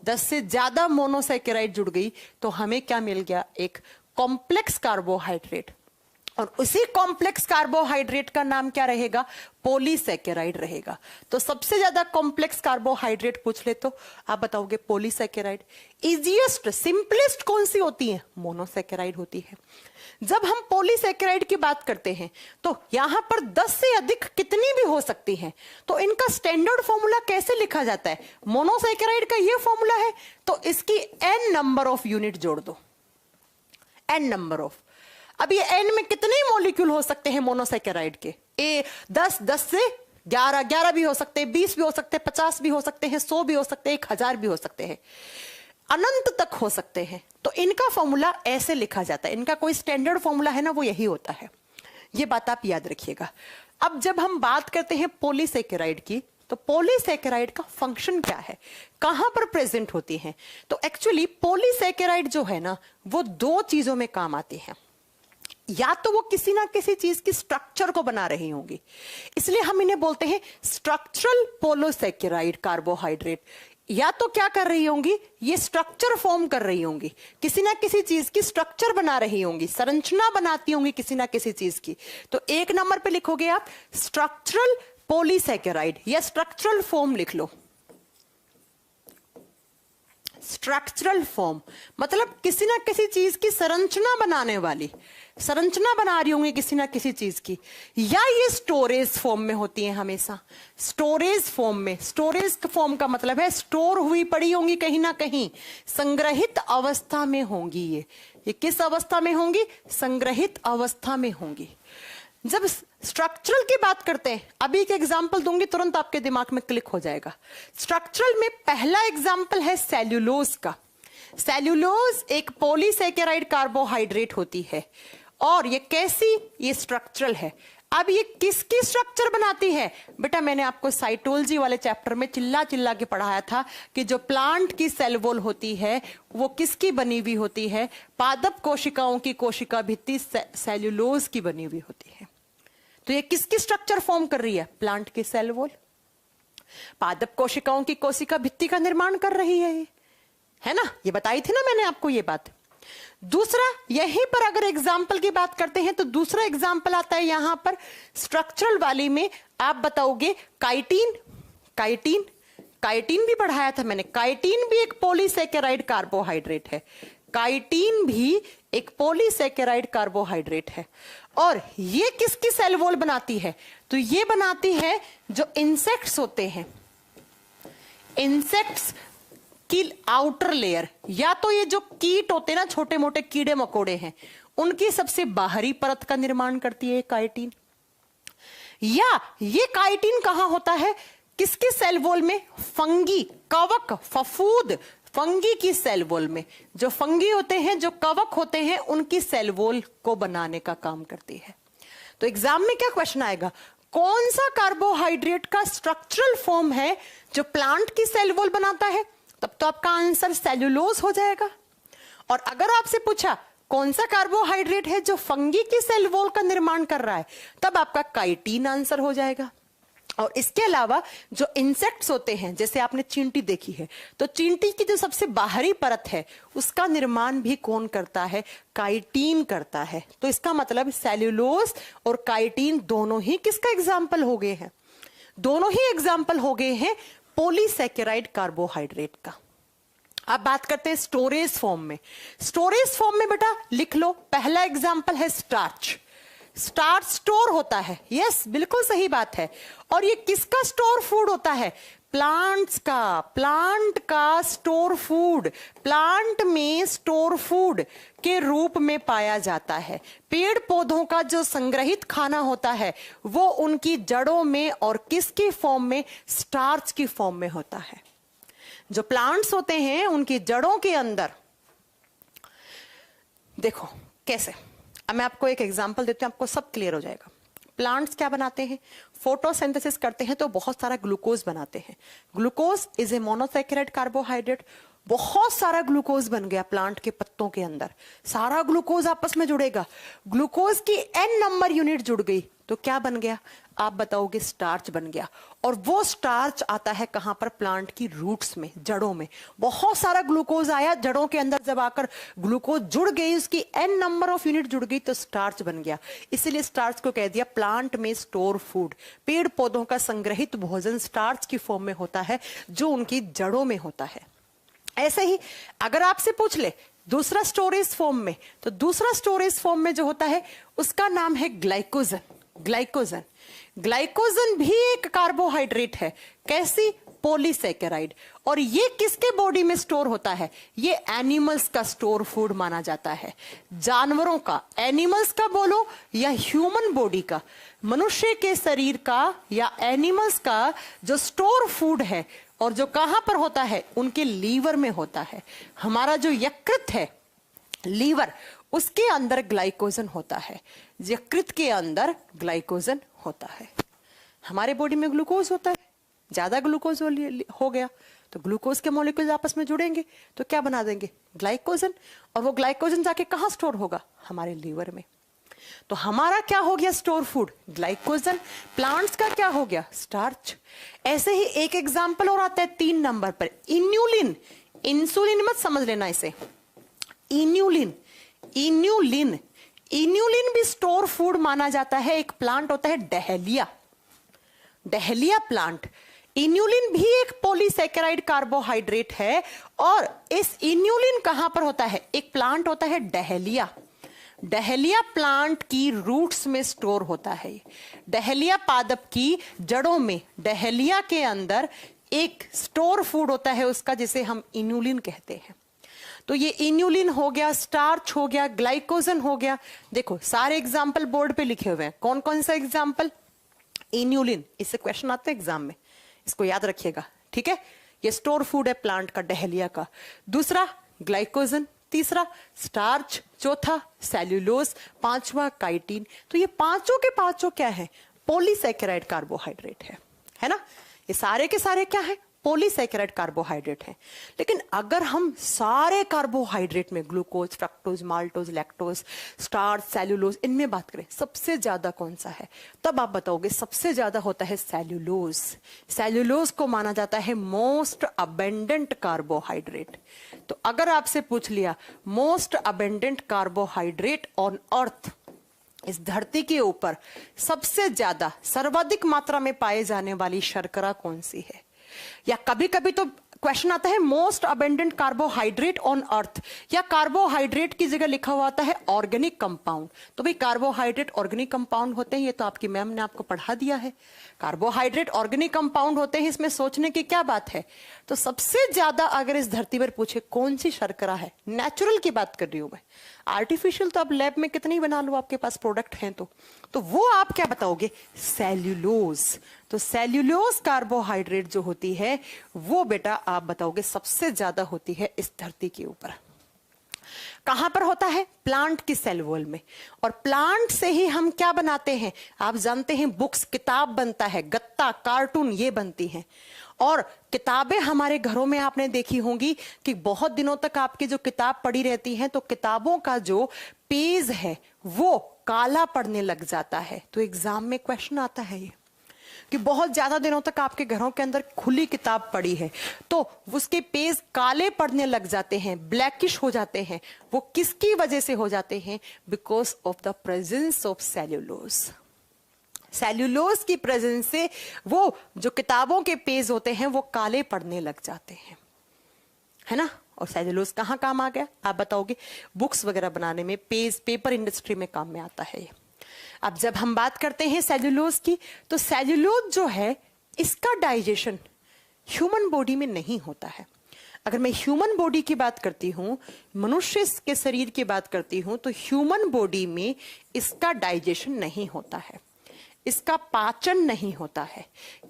Speaker 1: 10 से ज्यादा मोनोसैकेराइड जुड़ गई तो हमें क्या मिल गया? एक कॉम्प्लेक्स कार्बोहाइड्रेट। और उसी कॉम्प्लेक्स कार्बोहाइड्रेट का नाम क्या रहेगा? पॉलीसैकेराइड रहेगा। तो सबसे ज्यादा कॉम्प्लेक्स कार्बोहाइड्रेट पूछ ले तो आप बताओगे पॉलीसैकेराइड। इजीएस्ट, सिंपलेस्ट कौन सी होती है? मोनोसैकेराइड होती है। जब हम पॉलीसैकेराइड की बात करते हैं तो यहां पर 10 से अधिक कितनी भी हो सकती हैं, तो इनका स्टैंडर्ड फॉर्मूला कैसे लिखा जाता है? मोनोसैकेराइड का ये फॉर्मूला है तो इसकी n नंबर ऑफ यूनिट जोड़ दो, n नंबर ऑफ। अब ये n में कितने मॉलिक्यूल हो सकते हैं मोनोसैकेराइड के? 10 से 11 भी हो सकते हैं, 20 भी हो सकते हैं, 50 भी हो सकते हैं, 100 भी हो सकते हैं, 1000 भी हो सकते हैं, अनंत तक हो सकते हैं। तो इनका फॉर्मूला ऐसे लिखा जाता है, इनका कोई स्टैंडर्ड फॉर्मूला है ना, वो यही होता है। ये बात आप याद रखिएगा। अब जब हम बात करते हैं पॉलीसैकेराइड की, तो पॉलीसैकेराइड का फंक्शन क्या है, कहां पर प्रेजेंट होती है? तो एक्चुअली पॉलीसैकेराइड जो है ना, वो 2 चीजों में काम आती है। या तो वो किसी ना किसी चीज की स्ट्रक्चर को बना रही होंगी, इसलिए हम इन्हें बोलते हैं स्ट्रक्चरल पॉलीसैकेराइड कार्बोहाइड्रेट। या तो क्या कर रही होंगी, ये स्ट्रक्चर फॉर्म कर रही होंगी, किसी ना किसी चीज की स्ट्रक्चर बना रही होंगी, संरचना बनाती होंगी किसी ना किसी चीज की। तो 1 नंबर पे लिखोगे आप स्ट्रक्चरल पॉलीसैकेराइड, या स्ट्रक्चरल फॉर्म लिख लो। स्ट्रक्चरल फॉर्म मतलब किसी ना किसी चीज की संरचना बनाने वाली, संरचना बना रही होंगी किसी ना किसी चीज की। या ये स्टोरेज फॉर्म में होती है हमेशा, स्टोरेज फॉर्म में। स्टोरेज फॉर्म का मतलब है स्टोर हुई पड़ी होंगी कहीं ना कहीं, संग्रहित अवस्था में होंगी। ये किस अवस्था में होंगी? संग्रहित अवस्था में होंगी। जब स्ट्रक्चरल की बात करते हैं, अभी एक एग्जांपल दूंगी, तुरंत आपके दिमाग में क्लिक हो जाएगा। स्ट्रक्चरल में पहला एग्जांपल है सेल्यूलोज का। सेल्यूलोज एक पॉलीसैकेराइड कार्बोहाइड्रेट होती है, और ये कैसी? ये स्ट्रक्चरल है। अब ये किसकी स्ट्रक्चर बनाती है? बेटा मैंने आपको साइटोलॉजी वाले चैप्टर में चिल्ला चिल्ला के पढ़ाया था कि जो प्लांट की सेल वॉल होती है वो किसकी बनी हुई होती है? पादप कोशिकाओं की कोशिका भित्ति सेल्यूलोज की बनी हुई होती है। तो ये किसकी स्ट्रक्चर फॉर्म कर रही है? प्लांट की सेल वॉल, पादप कोशिकाओं की कोशिका भित्ति का निर्माण कर रही है, है ना? ये बताई थी ना मैंने आपको ये बात। दूसरा, यहीं पर अगर एग्जाम्पल की बात करते हैं तो दूसरा एग्जाम्पल आता है यहां पर स्ट्रक्चरल वाली में। आप बताओगे काइटिन। काइटिन, काइटिन भी पढ़ाया था मैंने। काइटिन भी एक पॉलीसैकेराइड कार्बोहाइड्रेट है। काइटिन भी एक पॉलीसैकेराइड कार्बोहाइड्रेट है। और ये किसकी सेल वॉल बनाती है? तो ये बनाती है जो इंसेक्ट्स होते हैं, इंसेक्ट्स की आउटर लेयर। या तो ये जो कीट होते हैं ना, छोटे मोटे कीड़े मकोड़े हैं, उनकी सबसे बाहरी परत का निर्माण करती है काइटिन। या ये काइटिन कहां होता है? किसके सेल वॉल में? फंगी, कवक, फफूद, फंगी की सेल वॉल में। जो फंगी होते हैं, जो कवक होते हैं, उनकी सेल वॉल को बनाने का काम करती है। तो एग्जाम में क्या क्वेश्चन आएगा? कौन सा कार्बोहाइड्रेट का स्ट्रक्चरल फॉर्म है जो प्लांट की सेल वॉल बनाता है? तब तो आपका आंसर सेल्यूलोज हो जाएगा। और अगर आपसे पूछा कौन सा कार्बोहाइड्रेट है जो फंगी की सेल वॉल का निर्माण कर रहा है, तब आपका काइटिन आंसर हो जाएगा। और इसके अलावा जो इंसेक्ट्स होते हैं, जैसे आपने चींटी देखी है, तो चींटी की जो सबसे बाहरी परत है उसका निर्माण भी कौन करता है? काइटिन करता है। तो इसका मतलब सेल्यूलोज और काइटिन दोनों ही किसका एग्जाम्पल हो गए हैं? दोनों ही एग्जाम्पल हो गए हैं पॉलीसैकेराइड कार्बोहाइड्रेट का। अब बात करते हैं स्टोरेज फॉर्म में। स्टोरेज फॉर्म में बेटा लिख लो, पहला एग्जाम्पल है स्टार्च। स्टार्च स्टोर होता है, यस बिल्कुल सही बात है। और ये किसका स्टोर फूड होता है? प्लांट्स का। प्लांट का स्टोर फूड प्लांट में स्टोर फूड के रूप में पाया जाता है। पेड़ पौधों का जो संग्रहित खाना होता है वो उनकी जड़ों में और किसकी फॉर्म में? स्टार्च की फॉर्म में होता है। जो प्लांट्स होते हैं उनकी जड़ों के अंदर, देखो कैसे, अब मैं आपको एक एग्जांपल देती हूं, आपको सब क्लियर हो जाएगा। प्लांट्स क्या बनाते हैं? फोटोसिंथेसिस करते हैं तो बहुत सारा ग्लूकोज बनाते हैं। Glucose is a monosaccharide carbohydrate. बहुत सारा ग्लूकोज बन गया प्लांट के पत्तों के अंदर, सारा ग्लूकोज आपस में जुड़ेगा। ग्लूकोज की n नंबर यूनिट जुड़ गई तो क्या बन गया? आप बताओगे स्टार्च बन गया। और वो स्टार्च आता है कहां पर? प्लांट की रूट्स में, जड़ों में। बहुत सारा ग्लूकोज आया जड़ों के अंदर, जब आकर ग्लूकोज जुड़ गई, उसकी n नंबर ऑफ यूनिट जुड़ गई तो स्टार्च बन गया। इसीलिए स्टार्च को कह दिया प्लांट में स्टोर फूड। पेड़ पौधों का संग्रहित भोजन स्टार्च की फॉर्म में होता है जो उनकी जड़ों में होता है। ऐसे ही अगर आपसे पूछ ले दूसरा स्टोरेज फॉर्म में, तो दूसरा स्टोरेज फॉर्म में जो होता है उसका नाम है ग्लाइकोजन। ग्लाइकोजन ग्लाइकोजन भी एक कार्बोहाइड्रेट है। कैसी? पॉलीसैकेराइड। और ये किसके बॉडी में स्टोर होता है? ये एनिमल्स का स्टोर फूड माना जाता है, जानवरों का। एनिमल्स का बोलो या ह्यूमन बॉडी का, मनुष्य के शरीर का या एनिमल्स का जो स्टोर फूड है, और जो कहां पर होता है? उनके लीवर में होता है। हमारा जो यकृत है, लीवर, उसके अंदर ग्लाइकोजन होता है। यकृत के अंदर ग्लाइकोजन होता है। हमारे बॉडी में ग्लूकोज होता है, ज्यादा ग्लूकोज हो गया तो ग्लूकोज के मॉलिक्यूल्स आपस में जुड़ेंगे तो क्या बना देंगे? ग्लाइकोजन। और वो ग्लाइकोजन जाके कहां स्टोर होगा? हमारे लीवर में। तो हमारा क्या हो गया स्टोर फूड? ग्लाइकोजन। प्लांट्स का क्या हो गया? स्टार्च। ऐसे ही एक एग्जांपल और आता है 3 नंबर पर, इन्यूलिन। इंसुलिन मत समझ लेना इसे, इन्यूलिन। इन्यूलिन इन्यूलिन भी स्टोर फूड माना जाता है। एक प्लांट होता है डहेलिया, डहेलिया प्लांट। इन्यूलिन भी एक पॉलीसैकेराइड कार्बोहाइड्रेट है। और इस इन्यूलिन कहां पर होता है? एक प्लांट होता है डहेलिया। डहेलिया प्लांट की रूट्स में स्टोर होता है। डहेलिया पादप की जड़ों में, डहेलिया के अंदर एक स्टोर फूड होता है उसका, जिसे हम इन्यूलिन कहते हैं। तो ये इन्यूलिन हो गया, स्टार्च हो गया, ग्लाइकोजन हो गया। देखो सारे एग्जाम्पल बोर्ड पे लिखे हुए हैं। कौन कौन सा एग्जाम्पल? इन्यूलिन, इससे क्वेश्चन आते हैं एग्जाम में, इसको याद रखिएगा, ठीक है। ये स्टोर फूड है प्लांट का, डहेलिया का। दूसरा ग्लाइकोजन, तीसरा स्टार्च, चौथा सेल्यूलोज, पांचवा काइटिन। तो ये पांचों के पांचों क्या है? पॉलीसैकेराइड कार्बोहाइड्रेट है ना। ये सारे के सारे क्या है? पॉलीसैकेराइड कार्बोहाइड्रेट है। लेकिन अगर हम सारे कार्बोहाइड्रेट में glucose, fructose, maltose, lactose, starch, cellulose, इनमें बात करें सबसे ज्यादा कौन सा है? तब आप बताओगे सबसे ज्यादा होता है सेल्यूलोज। सेल्यूलोज को माना जाता है मोस्ट अबेंडेंट कार्बोहाइड्रेट। तो अगर आपसे पूछ लिया most abundant carbohydrate on earth, इस धरती के ऊपर सबसे ज्यादा सर्वाधिक मात्रा में पाए जाने वाली शर्करा कौन सी है? या कभी कभी तो क्वेश्चन आता है most abundant carbohydrate on earth, या कार्बोहाइड्रेट की जगह लिखा हुआ आता है ऑर्गेनिक कंपाउंड। तो भाई कार्बोहाइड्रेट ऑर्गेनिक कंपाउंड होते हैं, ये तो आपकी मैम ने आपको पढ़ा दिया है। कार्बोहाइड्रेट ऑर्गेनिक कंपाउंड होते हैं, इसमें सोचने की क्या बात है। तो सबसे ज्यादा अगर इस धरती पर पूछे कौन सी शर्करा है, नेचुरल की बात कर रही हूं मैं, आर्टिफिशियल तो आप लैब में कितनी बना लो, आपके पास प्रोडक्ट हैं तो वो आप क्या बताओगे? सेल्यूलोज। तो सेल्यूलोज कार्बोहाइड्रेट जो होती है वो बेटा आप बताओगे सबसे ज्यादा होती है इस धरती के ऊपर। कहां पर होता है? प्लांट की सेल वॉल में। और प्लांट से ही हम क्या बनाते हैं? आप जानते हैं बुक्स, किताब बनता है, गत्ता, कार्टून ये बनती हैं। और किताबें हमारे घरों में आपने देखी होंगी कि बहुत दिनों तक आपकी जो किताब पड़ी रहती है तो किताबों का जो पेज है वो काला पड़ने लग जाता है। तो एग्जाम में क्वेश्चन आता है ये कि बहुत ज्यादा दिनों तक आपके घरों के अंदर खुली किताब पड़ी है तो उसके पेज काले पड़ने लग जाते हैं, ब्लैकिश हो जाते हैं। वो किसकी वजह से हो जाते हैं? Because of the presence of cellulose. Cellulose की प्रेजेंस से वो जो किताबों के पेज होते हैं वो काले पड़ने लग जाते हैं, है ना। और सेल्यूलोज कहाँ काम आ गया आप बताओगे? बुक्स वगैरह बनाने में, पेपर इंडस्ट्री में काम में आता है ये। अब जब हम बात करते हैं सेल्यूलोज की, तो सेल्यूलोज जो है इसका डाइजेशन ह्यूमन बॉडी में नहीं होता है। अगर मैं ह्यूमन बॉडी की बात करती हूं, मनुष्य के शरीर की बात करती हूं, तो ह्यूमन बॉडी में इसका डाइजेशन नहीं होता है, इसका पाचन नहीं होता है।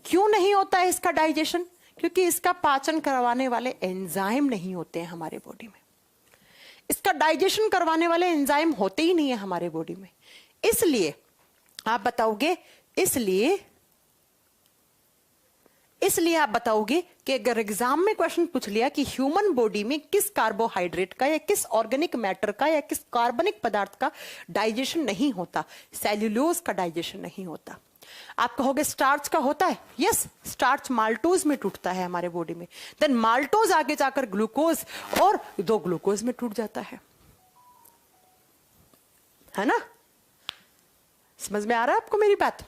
Speaker 1: क्यों नहीं होता है इसका डाइजेशन? क्योंकि इसका पाचन करवाने वाले एंजाइम नहीं होते हैं हमारे बॉडी में। इसका डाइजेशन करवाने वाले एंजाइम होते ही नहीं है हमारे बॉडी में। इसलिए आप बताओगे, इसलिए आप बताओगे कि अगर एग्जाम में क्वेश्चन पूछ लिया कि ह्यूमन बॉडी में किस कार्बोहाइड्रेट का या किस ऑर्गेनिक मैटर का या किस कार्बनिक पदार्थ का डाइजेशन नहीं होता, सेल्यूलोज का डाइजेशन नहीं होता। आप कहोगे स्टार्च का होता है। यस, स्टार्च माल्टोज में टूटता है हमारे बॉडी में, देन माल्टोज आगे जाकर ग्लूकोज और 2 ग्लूकोज में टूट जाता है ना। समझ में आ रहा है आपको मेरी बात?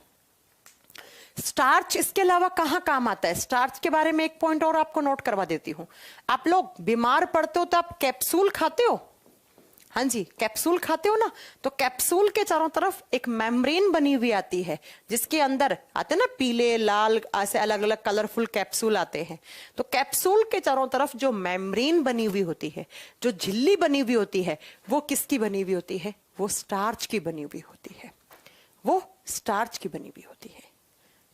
Speaker 1: स्टार्च इसके अलावा कहां काम आता है? स्टार्च के बारे में एक पॉइंट और आपको नोट करवा देती हूं। आप लोग बीमार पड़ते हो तो आप कैप्सूल खाते हो, हाँ जी, कैप्सूल खाते हो ना। तो कैप्सूल के चारों तरफ एक मेम्ब्रेन बनी हुई आती है जिसके अंदर आते हैं ना पीले, लाल, ऐसे अलग अलग कलरफुल कैप्सूल आते हैं। तो कैप्सूल के चारों तरफ जो मेम्ब्रेन बनी हुई होती है, जो झिल्ली बनी हुई होती है, वो किसकी बनी हुई होती है? वो स्टार्च की बनी हुई होती है, वो स्टार्च की बनी हुई होती है।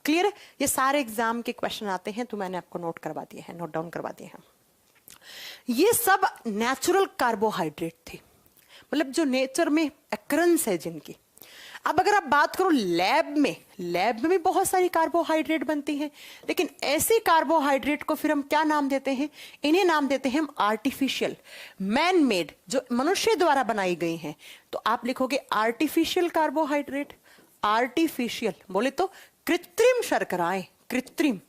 Speaker 1: क्लियर है? ये सारे एग्जाम के क्वेश्चन आते हैं तो मैंने आपको नोट करवा दिए हैं, नोट डाउन करवा दिए हैं। ये सब नेचुरल कार्बोहाइड्रेट थे, मतलब जो नेचर में अक्रंस है जिनकी। अब अगर आप बात करो लैब में भी बहुत सारी कार्बोहाइड्रेट बनती हैं, लेकिन ऐसे कार्बोहाइड्रेट को फिर हम क्या नाम देते हैं? इन्हें नाम देते हैं हम आर्टिफिशियल, मैन मेड, जो मनुष्य द्वारा बनाई गई हैं। तो आप लिखोगे आर्टिफिशियल कार्बोहाइड्रेट। आर्टिफिशियल बोले तो कृत्रिम शर्कराएं, कृत्रिम,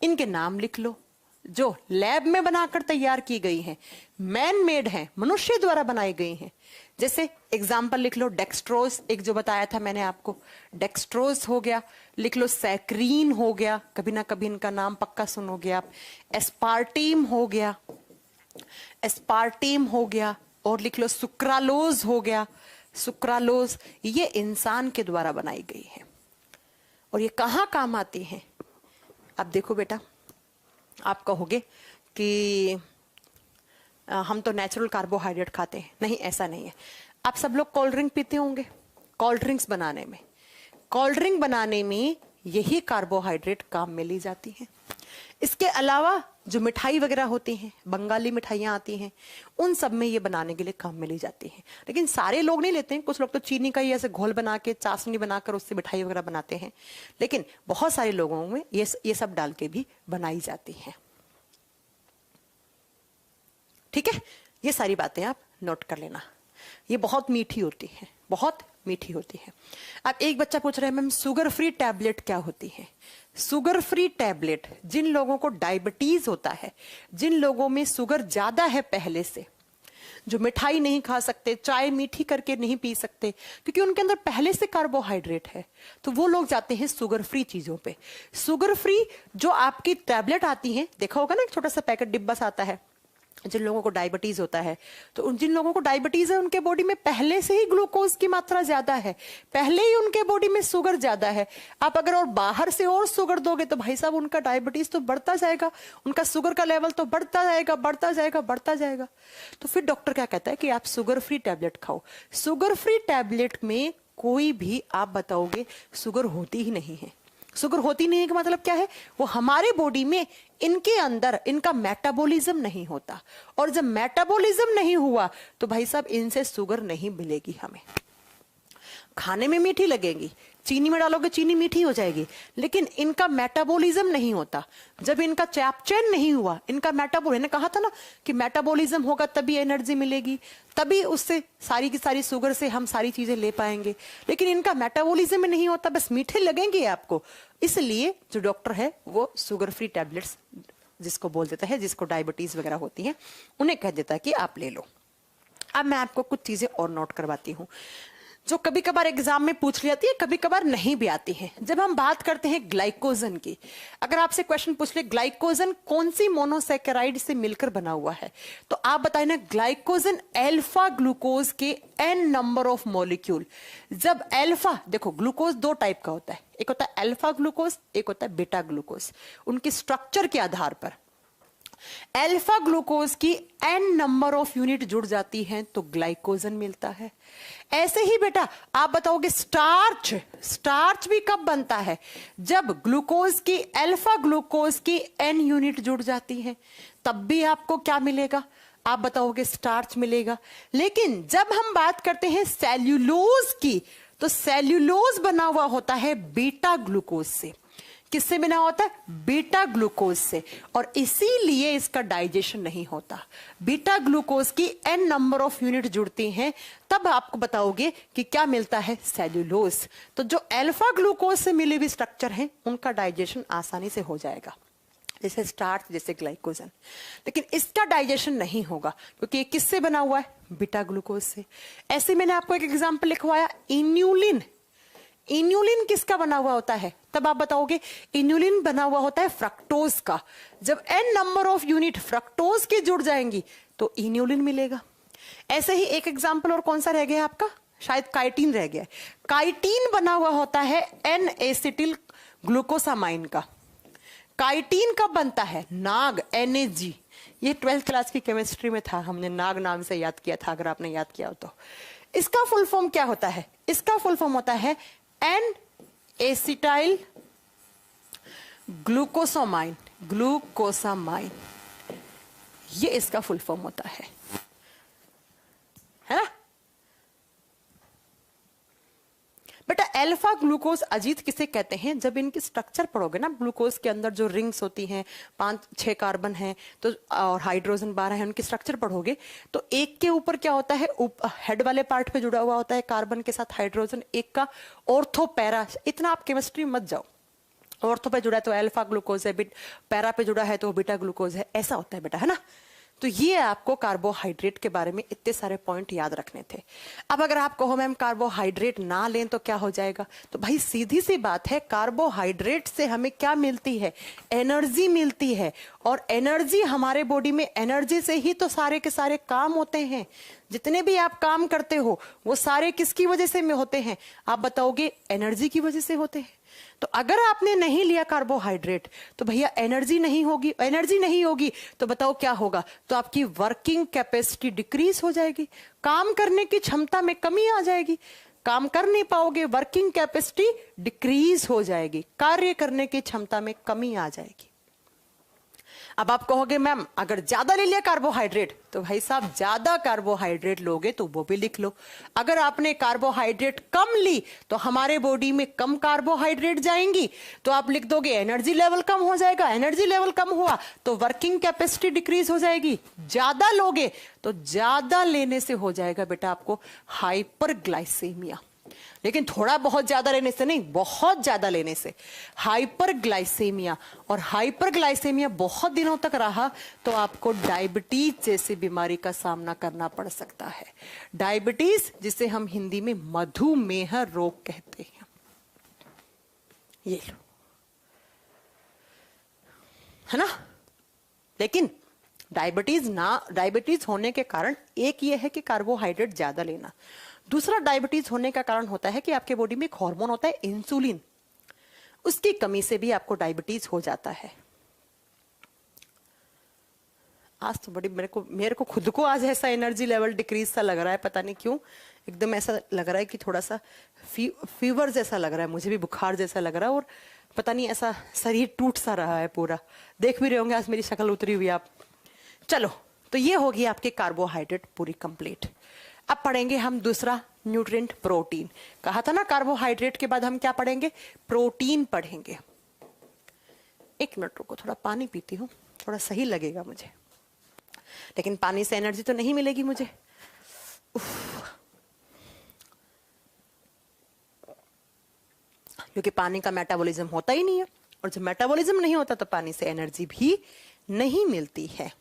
Speaker 1: इनके नाम लिख लो जो लैब में बनाकर तैयार की गई हैं, मैन मेड हैं, मनुष्य द्वारा बनाई गई हैं। जैसे एग्जाम्पल लिख लो डेक्सट्रोज, एक जो बताया था मैंने आपको, डेक्सट्रोज हो गया। लिख लो सैक्रीन हो गया, कभी ना कभी इनका नाम पक्का सुनोगे आप। एस्पार्टीम हो गया, एस्पार्टीम हो गया। और लिख लो सुक्रालोज हो गया, सुक्रालोज। ये इंसान के द्वारा बनाई गई है। और ये कहाँ काम आती हैं? अब देखो बेटा, आप कहोगे कि हम तो नेचुरल कार्बोहाइड्रेट खाते हैं। नहीं, ऐसा नहीं है। आप सब लोग कोल्ड ड्रिंक पीते होंगे, कोल्ड ड्रिंक्स बनाने में यही कार्बोहाइड्रेट काम में ली जाती हैं। इसके अलावा जो मिठाई वगैरह होती हैं, बंगाली मिठाइयाँ आती हैं, उन सब में ये बनाने के लिए काम में ली जाती हैं। लेकिन सारे लोग नहीं लेते हैं, कुछ लोग तो चीनी का ही ऐसे घोल बना के, चाशनी बनाकर उससे मिठाई वगैरह बनाते हैं। लेकिन बहुत सारे लोगों में ये सब डाल के भी बनाई जाती हैं। ठीक है, ये सारी बातें आप नोट कर लेना। ये बहुत मीठी होती है, बहुत मीठी होती है। अब एक बच्चा पूछ रहा है मैम शुगर फ्री टैबलेट क्या होती है? शुगर फ्री टैबलेट जिन लोगों को डायबिटीज होता है, जिन लोगों में शुगर ज्यादा है पहले से, जो मिठाई नहीं खा सकते, चाय मीठी करके नहीं पी सकते क्योंकि उनके अंदर पहले से कार्बोहाइड्रेट है, तो वो लोग जाते हैं शुगर फ्री चीजों पे। शुगर फ्री जो आपकी टैबलेट आती है, देखा होगा ना, एक छोटा सा पैकेट डिब्बा सा आता है। जिन लोगों को डायबिटीज होता है, तो जिन लोगों को डायबिटीज है उनके बॉडी में पहले से ही ग्लूकोज की मात्रा ज्यादा है, पहले ही उनके बॉडी में शुगर ज्यादा है। आप अगर और बाहर से और शुगर दोगे तो भाई साहब उनका डायबिटीज तो बढ़ता जाएगा, उनका शुगर का लेवल तो बढ़ता जाएगा, बढ़ता जाएगा, बढ़ता जाएगा। तो फिर डॉक्टर क्या कहता है कि आप शुगर फ्री टैबलेट खाओ। शुगर फ्री टैबलेट में कोई भी आप बताओगे शुगर होती ही नहीं है। शुगर होती नहीं है का मतलब क्या है, वो हमारे बॉडी में इनके अंदर इनका मेटाबॉलिज्म नहीं होता, और जब मेटाबॉलिज्म नहीं हुआ तो भाई साहब इनसे शुगर नहीं मिलेगी हमें। खाने में मीठी लगेगी, चीनी में डालोगे चीनी मीठी हो जाएगी, लेकिन इनका मेटाबॉलिज्म नहीं होता। जब इनका चैपचेन नहीं हुआ, इनका मैंने कहा था ना कि मेटाबॉलिज्म होगा तभी एनर्जी मिलेगी, तभी उससे सारी की सारी शुगर से हम सारी चीजें ले पाएंगे, लेकिन इनका मेटाबॉलिज्म में नहीं होता, बस मीठे लगेंगे आपको। इसलिए जो डॉक्टर है वो शुगर फ्री टैबलेट्स जिसको बोल देता है, जिसको डायबिटीज वगैरह होती है, उन्हें कह देता है कि आप ले लो। अब मैं आपको कुछ चीजें और नोट करवाती हूँ जो कभी कभार एग्जाम में पूछ ली जाती है, कभी कभार नहीं भी आती है। जब हम बात करते हैं ग्लाइकोजन की, अगर आपसे क्वेश्चन पूछ ले ग्लाइकोजन कौन सी मोनोसैकेराइड से मिलकर बना हुआ है, तो आप बताए ना ग्लाइकोजन अल्फा ग्लूकोज के n नंबर ऑफ मॉलिक्यूल। जब अल्फा, देखो ग्लूकोज दो टाइप का होता है, एक होता है अल्फा ग्लूकोज, एक होता है बीटा ग्लूकोज। उनके स्ट्रक्चर के आधार पर अल्फा ग्लूकोज की n नंबर ऑफ यूनिट जुड़ जाती हैं तो ग्लाइकोजन मिलता है। ऐसे ही बेटा आप बताओगे स्टार्च भी कब बनता है, जब ग्लूकोज की अल्फा ग्लूकोज की n यूनिट जुड़ जाती है, तब भी आपको क्या मिलेगा, आप बताओगे स्टार्च मिलेगा। लेकिन जब हम बात करते हैं सेल्यूलोज की, तो सेल्यूलोज बना हुआ होता है बीटा ग्लूकोज से। किससे बना होता है, बीटा ग्लूकोज से, और इसीलिए इसका डाइजेशन नहीं होता। बीटा ग्लूकोज की n नंबर ऑफ यूनिट जुड़ती हैं, तब आपको बताओगे कि क्या मिलता है, सेल्यूलोज। तो जो अल्फा ग्लूकोज से मिले हुए स्ट्रक्चर हैं उनका डाइजेशन आसानी से हो जाएगा, जैसे स्टार्च, जैसे ग्लाइकोजन। लेकिन इसका डाइजेशन नहीं होगा क्योंकि ये किससे बना हुआ है, बीटा ग्लूकोज से। ऐसे मैंने आपको एक एग्जाम्पल लिखवाया, इन्यूलिन। इन्यूलिन किसका बना हुआ होता है, तब आप बताओगे इन्यूलिन बना हुआ होता है फ्रक्टोज का। जब n number of unit fructose की जुड़ जाएंगी तो इन्यूलिन मिलेगा। ऐसे ही एक एग्जांपल और कौन सा रह गया आपका, शायद काइटिन रह गया। काइटिन बना हुआ होता है n एसिटिल ग्लूकोसामाइन का। काइटिन कब बनता है, नाग, NAG। ये 12th क्लास की केमिस्ट्री में था, हमने नाग नाम से याद किया था, अगर आपने याद किया हो तो। इसका फुल फॉर्म क्या होता है, इसका फुल फॉर्म होता है n एसिटाइल ग्लूकोसामाइन, ग्लूकोसामाइन, ये इसका फुल फॉर्म होता है ना बेटा। अल्फा ग्लूकोज अजीत किसे कहते हैं, जब इनकी स्ट्रक्चर पढ़ोगे ना, ग्लूकोज के अंदर जो रिंग्स होती हैं, 5-6 कार्बन हैं तो, और हाइड्रोजन 12 है, उनकी स्ट्रक्चर पढ़ोगे तो एक के ऊपर क्या होता है, हेड वाले पार्ट पे जुड़ा हुआ होता है कार्बन के साथ हाइड्रोजन, एक का ऑर्थो पैरा। इतना आप केमिस्ट्री मत जाओ, ऑर्थो पे जुड़ा है तो अल्फा ग्लूकोज है, पैरा पे जुड़ा है तो बीटा ग्लूकोज है, ऐसा होता है बेटा, है ना। तो ये आपको कार्बोहाइड्रेट के बारे में इतने सारे पॉइंट याद रखने थे। अब अगर आप कहो मैम कार्बोहाइड्रेट ना लें तो क्या हो जाएगा, तो भाई सीधी सी बात है, कार्बोहाइड्रेट से हमें क्या मिलती है, एनर्जी मिलती है। और एनर्जी हमारे बॉडी में, एनर्जी से ही तो सारे के सारे काम होते हैं। जितने भी आप काम करते हो वो सारे किसकी वजह से में होते हैं, आप बताओगे एनर्जी की वजह से होते हैं। तो अगर आपने नहीं लिया कार्बोहाइड्रेट तो भैया एनर्जी नहीं होगी, एनर्जी नहीं होगी तो बताओ क्या होगा, तो आपकी वर्किंग कैपेसिटी डिक्रीज हो जाएगी, काम करने की क्षमता में कमी आ जाएगी, काम कर नहीं पाओगे, वर्किंग कैपेसिटी डिक्रीज हो जाएगी, कार्य करने की क्षमता में कमी आ जाएगी। अब आप कहोगे मैम अगर ज्यादा ले लिया कार्बोहाइड्रेट, तो भाई साहब ज्यादा कार्बोहाइड्रेट लोगे तो वो भी लिख लो। अगर आपने कार्बोहाइड्रेट कम ली तो हमारे बॉडी में कम कार्बोहाइड्रेट जाएंगी, तो आप लिख दोगे एनर्जी लेवल कम हो जाएगा, एनर्जी लेवल कम हुआ तो वर्किंग कैपेसिटी डिक्रीज हो जाएगी। ज्यादा लोगे तो ज्यादा लेने से हो जाएगा बेटा आपको हाइपरग्लाइसेमिया। लेकिन थोड़ा बहुत ज्यादा लेने से नहीं, बहुत ज्यादा लेने से हाइपरग्लाइसेमिया, और हाइपरग्लाइसेमिया बहुत दिनों तक रहा तो आपको डायबिटीज जैसी बीमारी का सामना करना पड़ सकता है। डायबिटीज जिसे हम हिंदी में मधुमेह रोग कहते हैं। ये लो, है ना। लेकिन डायबिटीज होने के कारण एक ये है कि कार्बोहाइड्रेट ज्यादा लेना, दूसरा डायबिटीज होने का कारण होता है कि आपके बॉडी में एक हार्मोन होता है इंसुलिन, उसकी कमी से भी आपको डायबिटीज हो जाता है। आज तो बड़ी मेरे को खुद को आज ऐसा एनर्जी लेवल डिक्रीज सा लग रहा है, पता नहीं क्यों। एकदम ऐसा लग रहा है कि थोड़ा सा फीवर जैसा लग रहा है, मुझे भी बुखार जैसा लग रहा है, और पता नहीं ऐसा शरीर टूट सा रहा है पूरा। देख भी रहे होंगे आज मेरी शक्ल उतरी हुई आप। चलो, तो ये होगी आपके कार्बोहाइड्रेट पूरी कंप्लीट। अब पढ़ेंगे हम दूसरा न्यूट्रिएंट, प्रोटीन। कहा था ना कार्बोहाइड्रेट के बाद हम क्या पढ़ेंगे? प्रोटीन पढ़ेंगे। एक मिनट रुको, थोड़ा पानी पीती हूँ, थोड़ा सही लगेगा मुझे। लेकिन पानी से एनर्जी तो नहीं मिलेगी मुझे। क्योंकि पानी का मेटाबॉलिज्म होता ही नहीं है, और जब मेटाबॉलिज्म नहीं होता तो पानी से एनर्जी भी नहीं मिलती है।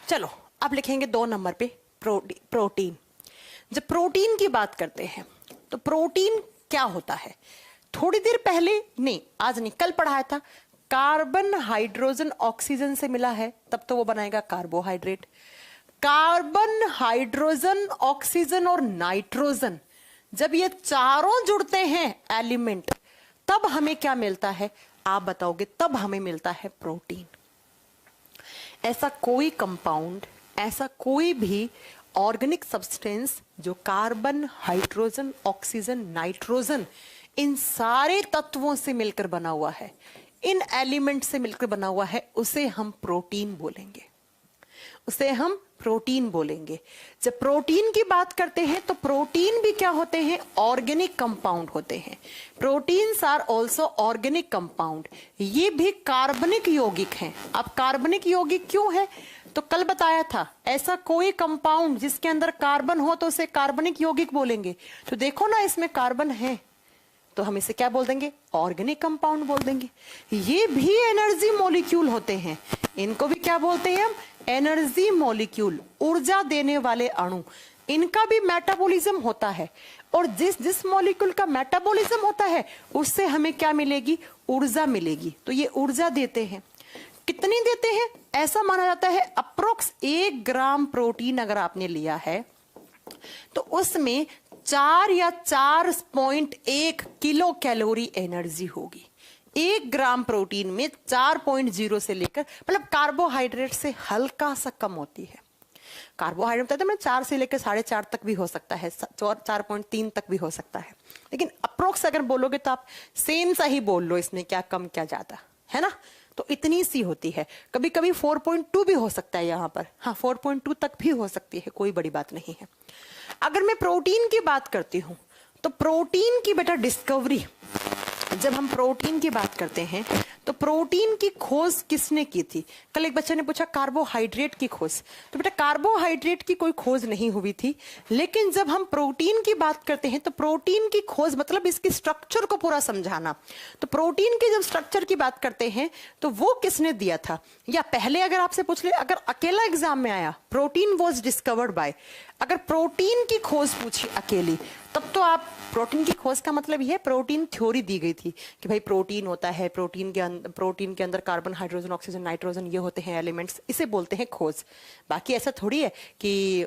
Speaker 1: चलो, अब लिखेंगे 2 नंबर पे प्रोटीन। जब प्रोटीन की बात करते हैं तो प्रोटीन क्या होता है? थोड़ी देर पहले, नहीं आज नहीं, कल पढ़ाया था, कार्बन हाइड्रोजन ऑक्सीजन से मिला है, तब तो वो बनाएगा कार्बोहाइड्रेट। कार्बन हाइड्रोजन ऑक्सीजन और नाइट्रोजन, जब ये चारों जुड़ते हैं एलिमेंट, तब हमें क्या मिलता है? आप बताओगे। तब हमें मिलता है प्रोटीन। ऐसा कोई कंपाउंड, ऐसा कोई भी ऑर्गेनिक सब्सटेंस जो carbon hydrogen oxygen nitrogen in सारे तत्वों से मिलकर बना हुआ है, इन एलिमेंट से मिलकर बना हुआ है, उसे हम प्रोटीन बोलेंगे। उसे हम प्रोटीन बोलेंगे। जब प्रोटीन की बात करते हैं तो प्रोटीन भी क्या होते हैं? ऑर्गेनिक कंपाउंड होते हैं। Proteins are also organic compound. ये भी कार्बनिक यौगिक हैं। अब कार्बनिक यौगिक क्यों है? तो कल बताया था, ऐसा कोई कंपाउंड जिसके अंदर कार्बन हो तो उसे कार्बनिक यौगिक बोलेंगे। तो देखो ना, इसमें कार्बन है तो हम इसे क्या बोल देंगे? ऑर्गेनिक कंपाउंड बोल देंगे। ये भी एनर्जी मॉलिक्यूल होते हैं। इनको भी क्या बोलते हैं हम? एनर्जी मॉलिक्यूल, ऊर्जा देने वाले अणु। इनका भी मेटाबॉलिज्म होता है, और जिस जिस मॉलिक्यूल का मेटाबॉलिज्म होता है उससे हमें क्या मिलेगी? ऊर्जा मिलेगी। तो ये ऊर्जा देते हैं। कितनी देते हैं? ऐसा माना जाता है अप्रोक्स 1 ग्राम प्रोटीन अगर आपने लिया है तो उसमें 4 या 4.1 किलो कैलोरी एनर्जी होगी। 1 ग्राम प्रोटीन में 4.0 से लेकर, मतलब कार्बोहाइड्रेट से हल्का सा कम होती है। कार्बोहाइड्रेट तो 4 से लेकर 4.5 तक भी हो सकता है, 4.3 तक भी हो सकता है, लेकिन अप्रोक्स अगर बोलोगे तो आप सेम सा ही बोल लो, इसमें क्या कम क्या ज्यादा है ना। तो इतनी सी होती है। कभी कभी 4.2 भी हो सकता है यहाँ पर, हाँ 4.2 तक भी हो सकती है, कोई बड़ी बात नहीं है। अगर मैं प्रोटीन की बात करती हूं तो प्रोटीन की बेटा डिस्कवरी, जब हम प्रोटीन की बात करते हैं तो प्रोटीन की खोज किसने की थी? कल एक बच्चे ने पूछा कार्बोहाइड्रेट की खोज, तो बेटा कार्बोहाइड्रेट की कोई खोज नहीं हुई थी। लेकिन जब हम प्रोटीन की बात करते हैं तो प्रोटीन की खोज मतलब इसकी स्ट्रक्चर को पूरा समझाना। तो प्रोटीन के जब स्ट्रक्चर की बात करते हैं तो वो किसने दिया था? या पहले अगर आपसे पूछ ले, अगर अकेला एग्जाम में आया प्रोटीन वॉज डिस्कवर्ड बाय, अगर प्रोटीन की खोज पूछी अकेली, तब तो आप प्रोटीन की खोज का मतलब यह प्रोटीन थ्योरी दी गई थी कि भाई प्रोटीन होता है, प्रोटीन के अंदर कार्बन हाइड्रोजन ऑक्सीजन नाइट्रोजन ये होते हैं एलिमेंट्स, इसे बोलते हैं खोज। बाकी ऐसा थोड़ी है कि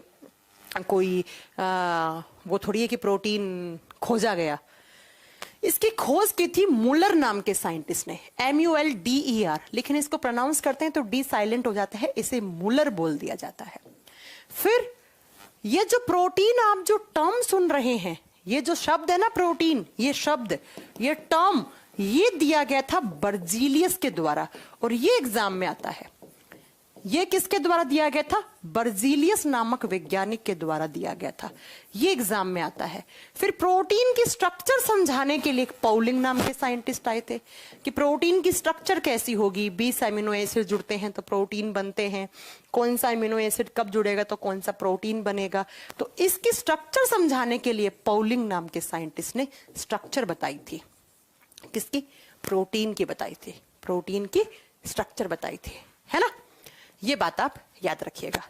Speaker 1: कोई वो थोड़ी है कि प्रोटीन खोजा गया। इसकी खोज की थी मुलर नाम के साइंटिस्ट ने, MULDER, लेकिन इसको प्रोनाउंस करते हैं तो डी साइलेंट हो जाता है, इसे मुलर बोल दिया जाता है। फिर ये जो प्रोटीन आप जो टर्म सुन रहे हैं, ये जो शब्द है ना प्रोटीन, ये शब्द, ये टर्म, ये दिया गया था बर्जीलियस के द्वारा, और ये एग्जाम में आता है। ये किसके द्वारा दिया गया था? बर्जीलियस नामक वैज्ञानिक के द्वारा दिया गया था। ये एग्जाम में आता है। फिर प्रोटीन की स्ट्रक्चर समझाने के लिए पॉलिंग नाम के साइंटिस्ट आए थे कि प्रोटीन की स्ट्रक्चर कैसी होगी, 20 अमीनो एसिड जुड़ते हैं तो प्रोटीन बनते हैं, कौन सा अमीनो एसिड कब जुड़ेगा तो कौन सा प्रोटीन बनेगा। तो इसकी स्ट्रक्चर समझाने के लिए पॉलिंग नाम के साइंटिस्ट ने स्ट्रक्चर बताई थी। किसकी? प्रोटीन की बताई थी, प्रोटीन की स्ट्रक्चर बताई थी, है ना। ये बात आप याद रखिएगा।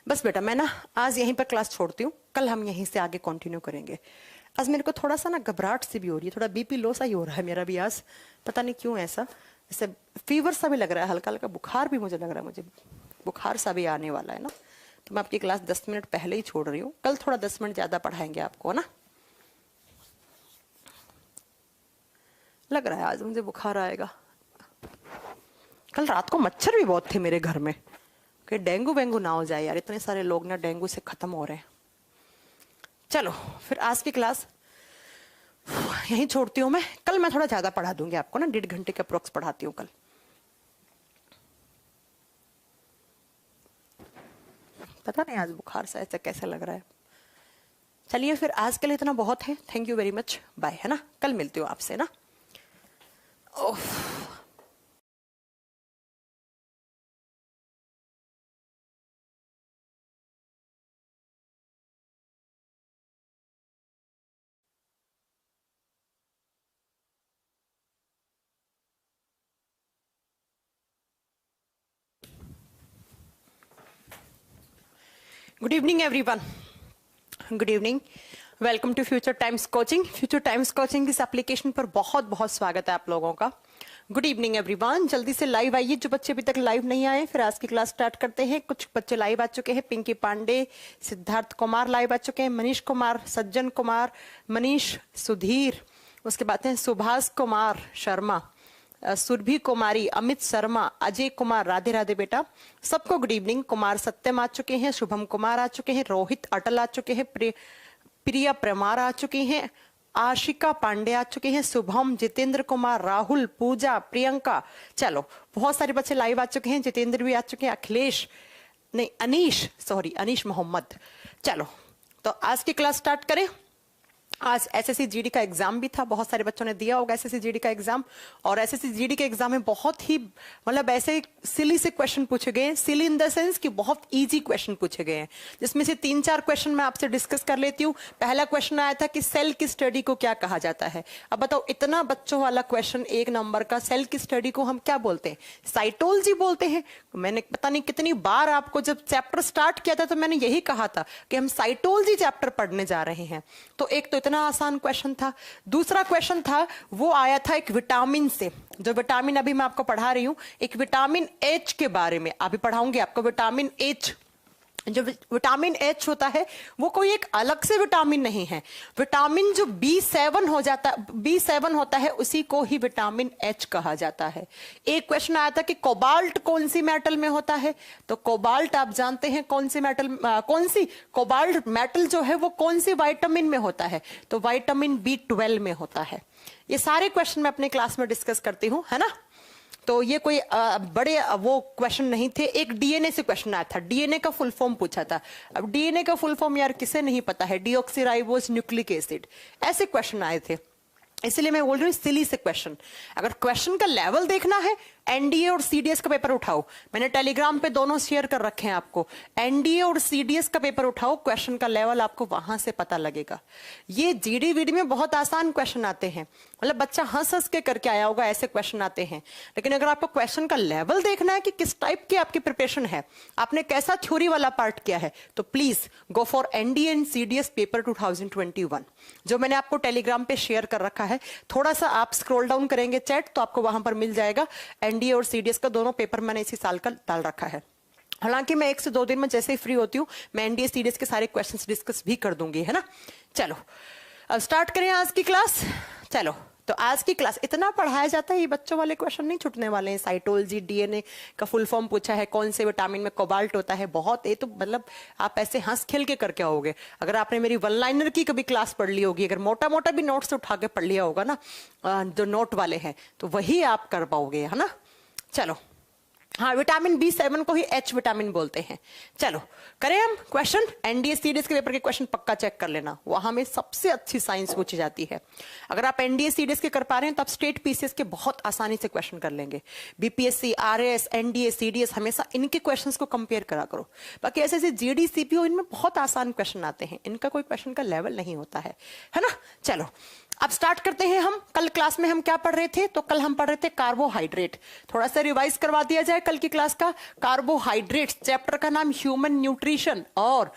Speaker 1: बस बेटा मैं ना आज यहीं पर क्लास छोड़ती हूँ, कल हम यहीं से आगे कंटिन्यू करेंगे। आज मेरे को थोड़ा सा ना घबराहट सी भी हो रही है, थोड़ा बीपी लो सा ही हो रहा है मेरा भी आज, पता नहीं क्यों ऐसा, जैसे फीवर सा भी लग रहा है, हल्का हल्का बुखार भी मुझे लग रहा है, मुझे बुखार सा भी आने वाला है ना। तो मैं आपकी क्लास 10 मिनट पहले ही छोड़ रही हूँ, कल थोड़ा 10 मिनट ज्यादा पढ़ाएंगे आपको ना। लग रहा है आज मुझे बुखार आएगा। कल रात को मच्छर भी बहुत थे मेरे घर में, कि डेंगू वेंगू ना हो जाए यार, इतने सारे लोग ना डेंगू से खत्म हो रहे हैं। चलो फिर आज की क्लास यहीं छोड़ती हूँ मैं, कल मैं थोड़ा ज्यादा पढ़ा दूंगी आपको ना, 1.5 घंटे के अप्रोक्स पढ़ाती हूँ कल। पता नहीं आज बुखार सा ऐसा कैसे लग रहा है। चलिए फिर आज के लिए इतना बहुत है, thank you very much, bye, है ना, कल मिलती हूँ आपसे ना। Oh good evening everyone, good evening, welcome to Future Times coaching. Future Times coaching इस एप्लीकेशन पर बहुत बहुत स्वागत है आप लोगों का। गुड इवनिंग एवरीवन, जल्दी से लाइव आइए जो बच्चे अभी तक लाइव नहीं आए, फिर आज की क्लास स्टार्ट करते हैं। कुछ बच्चे लाइव आ चुके हैं, पिंकी पांडे, सिद्धार्थ कुमार लाइव आ चुके हैं, मनीष कुमार, सज्जन कुमार, मनीष, सुधीर, उसके बाद हैं सुभाष कुमार शर्मा, सुरभि कुमारी, अमित शर्मा, अजय कुमार, राधे राधे बेटा सबको गुड इवनिंग। कुमार सत्यम आ चुके हैं, शुभम कुमार आ चुके हैं, रोहित अटल आ चुके हैं, प्रिया परमार आ चुकी हैं, आशिका पांडे आ चुके हैं, शुभम, जितेंद्र कुमार, राहुल, पूजा, प्रियंका, चलो बहुत सारे बच्चे लाइव आ चुके हैं, जितेंद्र भी आ चुके हैं, अखिलेश नहीं अनीश, सॉरी अनीश मोहम्मद। चलो तो आज की क्लास स्टार्ट करें। आज एसएससी जीडी का एग्जाम भी था, बहुत सारे बच्चों ने दिया होगा एसएससी जीडी का एग्जाम, और एसएससी जीडी के एग्जाम में बहुत ही मतलब ऐसे सिली से क्वेश्चन पूछे गए हैं, सिली इन द सेंस कि बहुत इजी क्वेश्चन पूछे गए हैं, जिसमें से 3-4 क्वेश्चन मैं आपसे डिस्कस कर लेती हूँ। पहला क्वेश्चन आया था कि सेल की स्टडी को क्या कहा जाता है। अब बताओ इतना बच्चों वाला क्वेश्चन 1 नंबर का, सेल की स्टडी को हम क्या बोलते हैं? साइटोलॉजी बोलते हैं। मैंने पता नहीं कितनी बार आपको जब चैप्टर स्टार्ट किया था तो मैंने यही कहा था कि हम साइटोलॉजी चैप्टर पढ़ने जा रहे हैं। तो एक तो इतना आसान क्वेश्चन था। दूसरा क्वेश्चन था वो आया था एक विटामिन से, जो विटामिन अभी मैं आपको पढ़ा रही हूं, एक विटामिन एच के बारे में अभी पढ़ाऊंगी आपको। विटामिन एच, जो विटामिन एच होता है वो कोई एक अलग से विटामिन नहीं है, विटामिन जो B7 हो जाता है, B7 होता है उसी को ही विटामिन एच कहा जाता है। एक क्वेश्चन आया था कि कोबाल्ट कौन सी मेटल में होता है, तो कोबाल्ट आप जानते हैं कौन सी मेटल, कौन सी कोबाल्ट मेटल जो है वो कौन सी विटामिन में होता है, तो विटामिन B12 में होता है। ये सारे क्वेश्चन मैं अपने क्लास में डिस्कस करती हूँ, है ना। तो ये कोई बड़े वो क्वेश्चन नहीं थे। एक डीएनए से क्वेश्चन आया था, डीएनए का फुल फॉर्म पूछा था। अब डीएनए का फुल फॉर्म यार किसे नहीं पता है, डीऑक्सीराइबोस न्यूक्लिक एसिड, ऐसे क्वेश्चन आए थे। इसलिए मैं बोल रही हूँ सिली से क्वेश्चन। अगर क्वेश्चन का लेवल देखना है, एनडीए और सीडीएस का पेपर उठाओ, मैंने टेलीग्राम पे दोनों शेयर कर रखे हैं आपको। एनडीए और सीडीएस का पेपर उठाओ, क्वेश्चन का लेवल आपको वहां से पता लगेगा। ये जीडी वीडी में बहुत आसान क्वेश्चन आते हैं, मतलब बच्चा हंस हंस के करके आया होगा, ऐसे क्वेश्चन आते हैं। लेकिन अगर आपको क्वेश्चन का लेवल देखना है कि किस टाइप की आपकी प्रिपरेशन है, आपने कैसा थ्योरी वाला पार्ट किया है, तो please go for NDA and CDS paper 2021, जो मैंने आपको टेलीग्राम पे शेयर कर रखा है। थोड़ा सा आप स्क्रॉल डाउन करेंगे चैट तो आपको वहां पर मिल जाएगा। एनडीए और सीडीएस का दोनों पेपर मैंने इसी साल का डाल रखा है। हालांकि मैं 1 से 2 दिन में जैसे ही फ्री होती हूँ मैं एनडीए सीडीएस के सारे क्वेश्चंस डिस्कस भी कर दूंगी, है ना। चलो अब स्टार्ट करें आज की क्लास। चलो तो आज की क्लास इतना पढ़ाया जाता है, ये बच्चों वाले क्वेश्चन नहीं छूटने वाले हैं। साइटोलॉजी, डीएनए का फुल फॉर्म पूछा है, कौन से विटामिन में कोबाल्ट होता है, बहुत ये तो मतलब आप ऐसे हंस खेल के करके आओगे। अगर आपने मेरी 1 लाइनर की कभी क्लास पढ़ ली होगी, अगर मोटा मोटा भी नोट्स उठा के पढ़ लिया होगा ना, जो नोट वाले हैं, तो वही आप कर पाओगे, है ना। चलो हाँ, विटामिन B7 को ही H विटामिन बोलते हैं। चलो करें हम क्वेश्चन। एनडीए सीडीएस के पेपर के क्वेश्चन पक्का चेक कर लेना, वहां में सबसे अच्छी साइंस पूछी जाती है। अगर आप एनडीए सीडीएस के कर पा रहे हैं तो आप स्टेट पीसीएस के बहुत आसानी से क्वेश्चन कर लेंगे। बीपीएससी, आरएस, एनडीए, सीडीएस, हमेशा इनके क्वेश्चंस को कंपेयर करा करो। बाकी ऐसे जीडी, सीपीओ, इनमें बहुत आसान क्वेश्चन आते हैं, इनका कोई क्वेश्चन का लेवल नहीं होता है ना। चलो अब स्टार्ट करते हैं हम। कल क्लास में हम क्या पढ़ रहे थे, तो कल हम पढ़ रहे थे कार्बोहाइड्रेट। थोड़ा सा रिवाइज करवा दिया जाए कल की क्लास का। कार्बोहाइड्रेट्स चैप्टर का नाम ह्यूमन न्यूट्रिशन, और